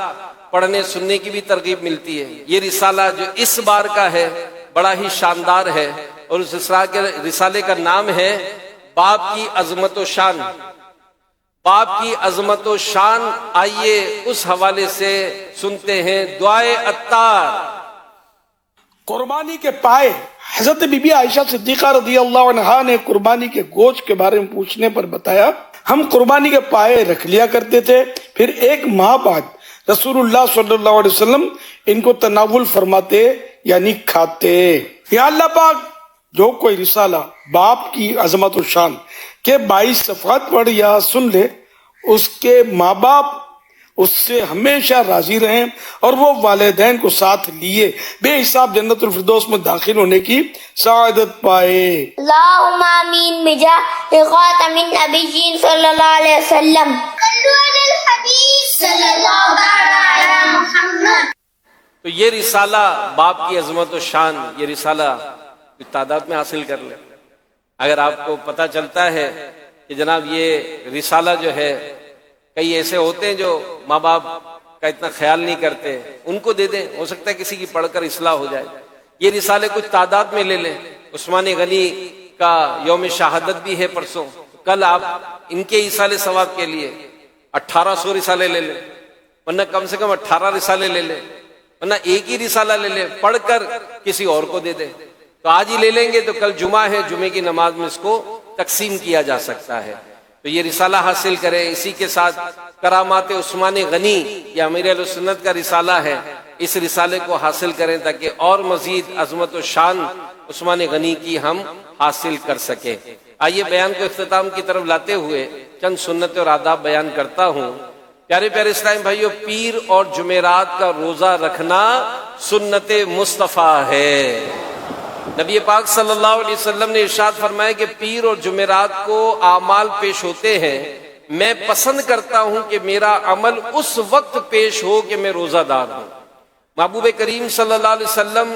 S1: پڑھنے سننے کی بھی ترغیب ملتی ہے. یہ رسالہ جو اس بار کا ہے بڑا ہی شاندار ہے, اور اس رسالے کا نام ہے باپ کی عظمت و شان. باپ کی عظمت و شان. آئیے اس حوالے سے سنتے ہیں دعائے عطار.
S2: قربانی کے پائے. حضرت بی بی عائشہ صدیقہ رضی اللہ عنہا نے قربانی کے گوشت کے بارے میں پوچھنے پر بتایا, ہم قربانی کے پائے رکھ لیا کرتے تھے, پھر ایک ماہ بعد رسول اللہ صلی اللہ علیہ وسلم ان کو تناول فرماتے یعنی کھاتے. یا اللہ پاک جو کوئی رسالہ باپ کی عظمت و شان کے 22 صفحات پڑھ یا سن لے, اس کے ماں باپ اس سے ہمیشہ راضی رہیں اور وہ والدین کو ساتھ لیے بے حساب جنت الفردوس میں داخل ہونے کی سعادت پائے.
S3: اللہم آمین بجاہ خاتم النبیین صلی اللہ علیہ وسلم. صلو علی الحبیب صلی اللہ علیہ محمد.
S1: تو یہ رسالہ باپ کی عظمت و شان, یہ رسالہ تعداد میں حاصل کر لیں. اگر آپ کو پتہ چلتا ہے کہ جناب یہ رسالہ جو ہے, کئی ایسے ہوتے ہیں جو ماں باپ کا اتنا خیال نہیں کرتے, ان کو دے دیں, ہو سکتا ہے کسی کی پڑھ کر اصلاح ہو جائے. یہ رسالے کچھ تعداد میں لے لیں. عثمان غنی کا یوم شہادت بھی ہے پرسوں, کل آپ ان کے ایصال ثواب کے لیے 1800 رسالے لے لیں, ورنہ کم سے کم 18 رسالے لے لیں, ورنہ ایک ہی رسالہ لے لیں, پڑھ کر کسی اور کو دے دیں. تو آج ہی لے لیں گے تو کل جمعہ ہے, جمعے کی نماز میں اس کو تقسیم کیا جا سکتا ہے. تو یہ رسالہ حاصل کریں. اسی کے ساتھ کرامات عثمان غنی یا امیر اہل سنت کا رسالہ ہے, اس رسالے کو حاصل کریں تاکہ اور مزید عظمت و شان عثمان غنی کی ہم حاصل کر سکیں. آئیے بیان کو اختتام کی طرف لاتے ہوئے چند سنت اور آداب بیان کرتا ہوں. پیارے پیارے اسلام بھائیو, پیر اور جمعرات کا روزہ رکھنا سنت مصطفیٰ ہے. نبی پاک صلی اللہ علیہ وسلم نے ارشاد فرمایا کہ پیر اور جمعرات کو اعمال پیش ہوتے ہیں, میں پسند کرتا ہوں کہ میرا عمل اس وقت پیش ہو کہ میں روزہ دار ہوں. محبوب کریم صلی اللہ علیہ وسلم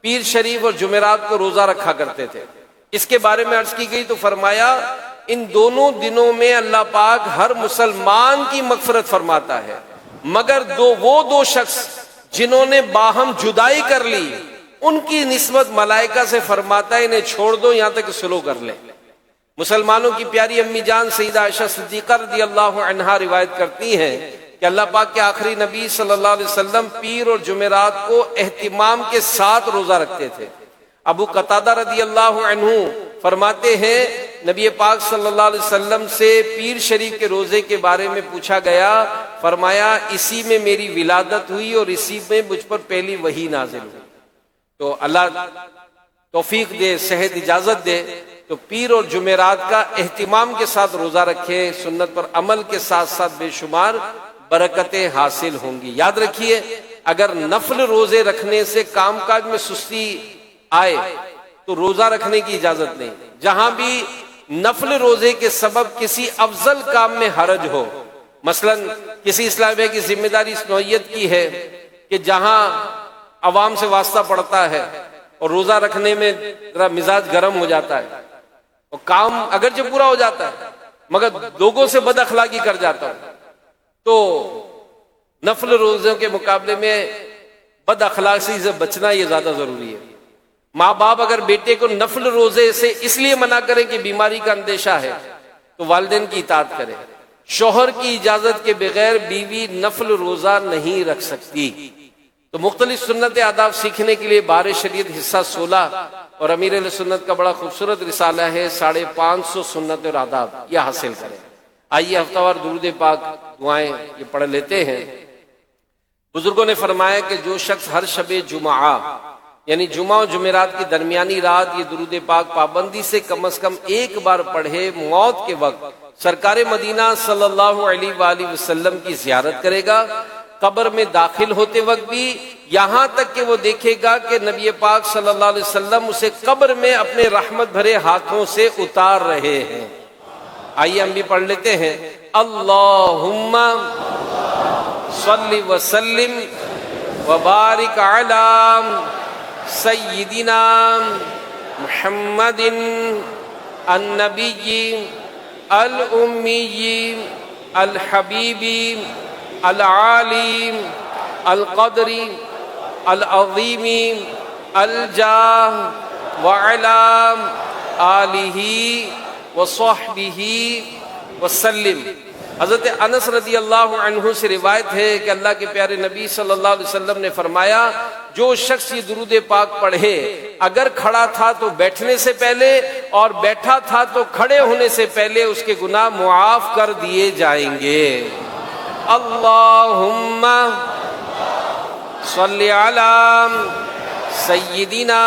S1: پیر شریف اور جمعرات کو روزہ رکھا کرتے تھے. اس کے بارے میں عرض کی گئی تو فرمایا ان دونوں دنوں میں اللہ پاک ہر مسلمان کی مغفرت فرماتا ہے, مگر وہ دو شخص جنہوں نے باہم جدائی کر لی ان کی نسبت ملائکہ سے فرماتا ہے انہیں چھوڑ دو یہاں تک سلو کر لیں. مسلمانوں کی پیاری امی جان سیدہ عائشہ صدیقہ رضی اللہ عنہا روایت کرتی ہیں کہ اللہ پاک کے آخری نبی صلی اللہ علیہ وسلم پیر اور جمعرات کو اہتمام کے ساتھ روزہ رکھتے تھے. ابو قتادہ رضی اللہ عنہ فرماتے ہیں نبی پاک صلی اللہ علیہ وسلم سے پیر شریف کے روزے کے بارے میں پوچھا گیا, فرمایا اسی میں میری ولادت ہوئی اور اسی میں مجھ پر پہلی وحی نازل ہوئی. تو اللہ توفیق دے, صحت اجازت دے تو پیر اور جمعرات کا اہتمام کے ساتھ روزہ رکھیں. سنت پر عمل کے ساتھ ساتھ بے شمار برکتیں حاصل ہوں گی. یاد رکھیے اگر نفل روزے رکھنے سے کام کاج میں سستی آئے تو روزہ رکھنے کی اجازت نہیں. جہاں بھی نفل روزے کے سبب کسی افضل کام میں حرج ہو, مثلا کسی اسلامیہ کی ذمہ داری اس نوعیت کی ہے کہ جہاں عوام سے واسطہ پڑتا ہے اور روزہ رکھنے میں ذرا مزاج گرم ہو جاتا ہے اور کام اگرچہ پورا ہو جاتا ہے مگر لوگوں سے بد اخلاقی کر جاتا ہوں, تو نفل روزوں کے مقابلے میں بد اخلاقی سے بچنا یہ زیادہ ضروری ہے. ماں باپ اگر بیٹے کو نفل روزے سے اس لیے منع کریں کہ بیماری کا اندیشہ ہے تو والدین کی اطاعت کریں. شوہر کی اجازت کے بغیر بیوی نفل روزہ نہیں رکھ سکتی. تو مختلف سنت آداب سیکھنے کے لیے بار شریعت حصہ 16 اور امیر اہل سنت کا بڑا خوبصورت رسالہ ہے 550 سنت اور آداب, یہ حاصل کریں. آئیے ہفتہ وار درود پاک دعائیں یہ پڑھ لیتے ہیں. بزرگوں نے فرمایا کہ جو شخص ہر شب جمعہ یعنی جمعہ و جمعرات کی درمیانی رات یہ درود پاک پابندی سے کم از کم ایک بار پڑھے, موت کے وقت سرکار مدینہ صلی اللہ علیہ وآلہ وسلم کی زیارت کرے گا، قبر میں داخل ہوتے وقت بھی یہاں تک کہ وہ دیکھے گا کہ نبی پاک صلی اللہ علیہ وسلم اسے قبر میں اپنے رحمت بھرے ہاتھوں سے اتار رہے ہیں۔ آئیے ہم بھی پڑھ لیتے ہیں، اللہم صلی وسلم وبارک علی سیدنا محمد النبی الامی الحبیب العالی القدر العظیم الجاہ وعلی آلہ وصحبہ وسلم۔ حضرت انس رضی اللہ عنہ سے روایت ہے کہ اللہ کے پیارے نبی صلی اللہ علیہ وسلم نے فرمایا، جو شخص یہ درود پاک پڑھے، اگر کھڑا تھا تو بیٹھنے سے پہلے اور بیٹھا تھا تو کھڑے ہونے سے پہلے اس کے گناہ معاف کر دیے جائیں گے۔ اللہم صلی علی سیدنا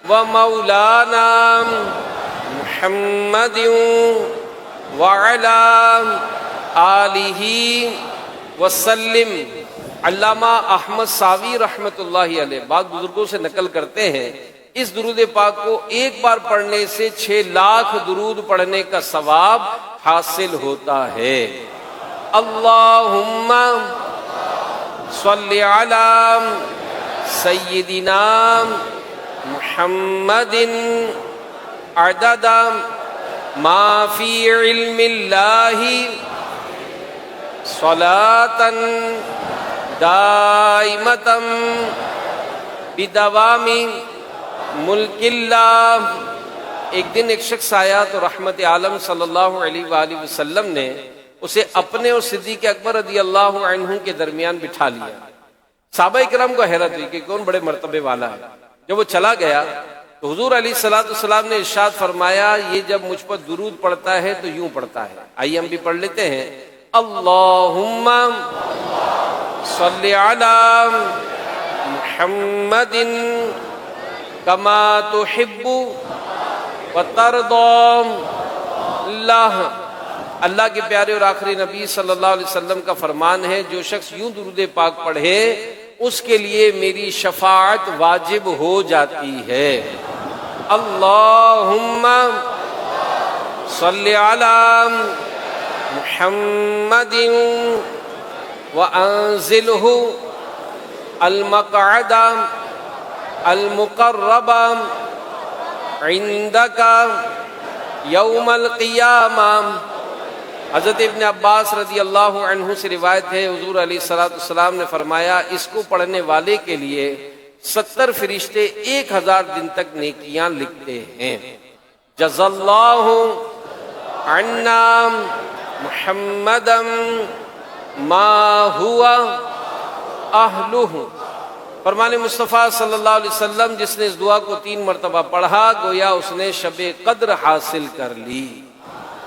S1: و مولانا محمد وعلی آلہ وسلم۔ علامہ احمد ساوی رحمۃ اللہ علیہ بعض بزرگوں سے نقل کرتے ہیں، اس درود پاک کو ایک بار پڑھنے سے 6 لاکھ درود پڑھنے کا ثواب حاصل ہوتا ہے۔ اللہم صلی علی سیدنا محمد عدد ما فی علم اللہ صلاة دائمة بدوام ملک اللہ۔ ایک دن ایک شخص آیا تو رحمت عالم صلی اللہ علیہ وآلہ وسلم نے اسے اپنے اور صدیق اکبر رضی اللہ عنہ کے درمیان بٹھا لیا۔ صحابہ کرام کو حیرت ہوئی کہ کون بڑے مرتبے والا ہے۔ جب وہ چلا گیا تو حضور علیہ السلام نے ارشاد فرمایا، یہ جب مجھ پر درود پڑھتا ہے تو یوں پڑھتا ہے۔ آئیے ہم بھی پڑھ لیتے ہیں، اللہم صلی علی محمد کما تحب وترضی۔ اللہ کے پیارے اور آخری نبی صلی اللہ علیہ وسلم کا فرمان ہے، جو شخص یوں درود پاک پڑھے اس کے لیے میری شفاعت واجب ہو جاتی ہے۔ اللہم صلی علی محمد وانزلہ المقعد المقرب عندک یوم القیامہ۔ حضرت ابن عباس رضی اللہ عنہ سے روایت ہے، حضور علیہ السلام نے فرمایا، اس کو پڑھنے والے کے لیے 70 فرشتے 1000 دن تک نیکیاں لکھتے ہیں۔ جزا اللہ عنا محمدا ما ہوا اہلہ۔ فرمان مصطفیٰ صلی اللہ علیہ وسلم، جس نے اس دعا کو 3 مرتبہ پڑھا گویا اس نے شب قدر حاصل کر لی۔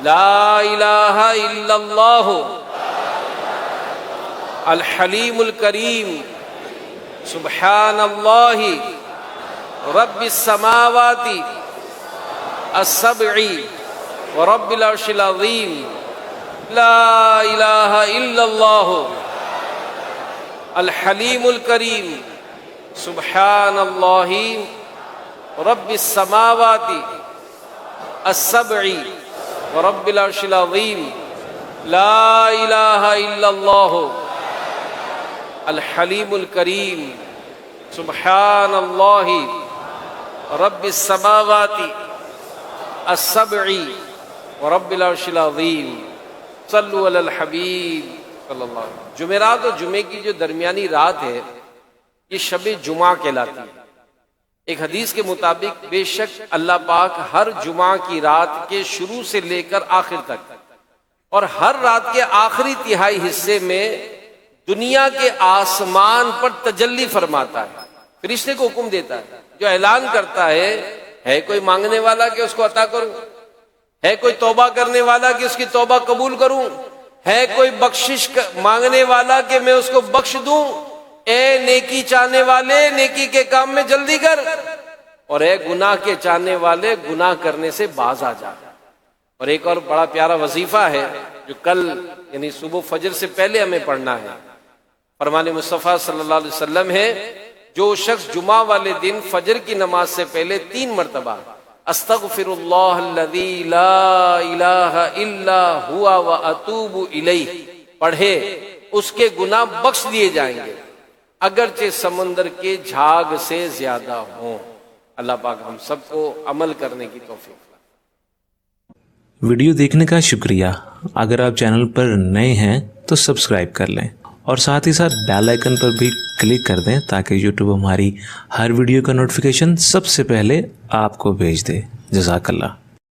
S1: لا الہ الا اللہ الحلیم الکریم سبحان اللہ رب السماوات السبع ورب العرش العظیم۔ لا الہ الا اللہ الحلیم الکریم سبحان اللہ رب السماوات السبع ورب العرش العظیم۔ لا الہ الا اللہ الحلیم الکریم سبحان اللہ رب السماوات السبع ورب العرش العظیم۔ صلو علی الحبیب صلی اللہ علیہ وسلم۔ جمعرات اور جمعے کی جو درمیانی رات ہے یہ شب جمعہ کہلاتی ہے۔ ایک حدیث کے مطابق بے شک اللہ پاک ہر جمعہ کی رات کے شروع سے لے کر آخر تک اور ہر رات کے آخری تہائی حصے میں دنیا کے آسمان پر تجلی فرماتا ہے، فرشتے کو حکم دیتا ہے، جو اعلان کرتا ہے کوئی مانگنے والا کہ اس کو عطا کروں، ہے کوئی توبہ کرنے والا کہ اس کی توبہ قبول کروں، ہے کوئی بخشش مانگنے والا کہ میں اس کو بخش دوں، اے نیکی چاہنے والے نیکی کے کام میں جلدی کر، اور اے گناہ کے چاہنے والے گناہ کرنے سے باز آ جا۔ اور ایک اور بڑا پیارا وظیفہ ہے جو کل یعنی صبح فجر سے پہلے ہمیں پڑھنا ہے. فرمان مصطفیٰ صلی اللہ علیہ وسلم ہے جو شخص جمعہ والے دن فجر کی نماز سے پہلے 3 مرتبہ استغفر اللہ الذی لا الہ الا ہوا واتوب الیہ پڑھے اس کے گناہ بخش دیے جائیں گے اگرچہ سمندر کے جھاگ سے زیادہ ہوں. اللہ پاک ہم سب کو عمل کرنے کی توفیق.
S4: ویڈیو دیکھنے کا شکریہ. اگر آپ چینل پر نئے ہیں تو سبسکرائب کر لیں اور ساتھ ہی ساتھ بیل آئیکن پر بھی کلک کر دیں تاکہ یوٹیوب ہماری ہر ویڈیو کا نوٹیفیکیشن سب سے پہلے آپ کو بھیج دے. جزاک اللہ.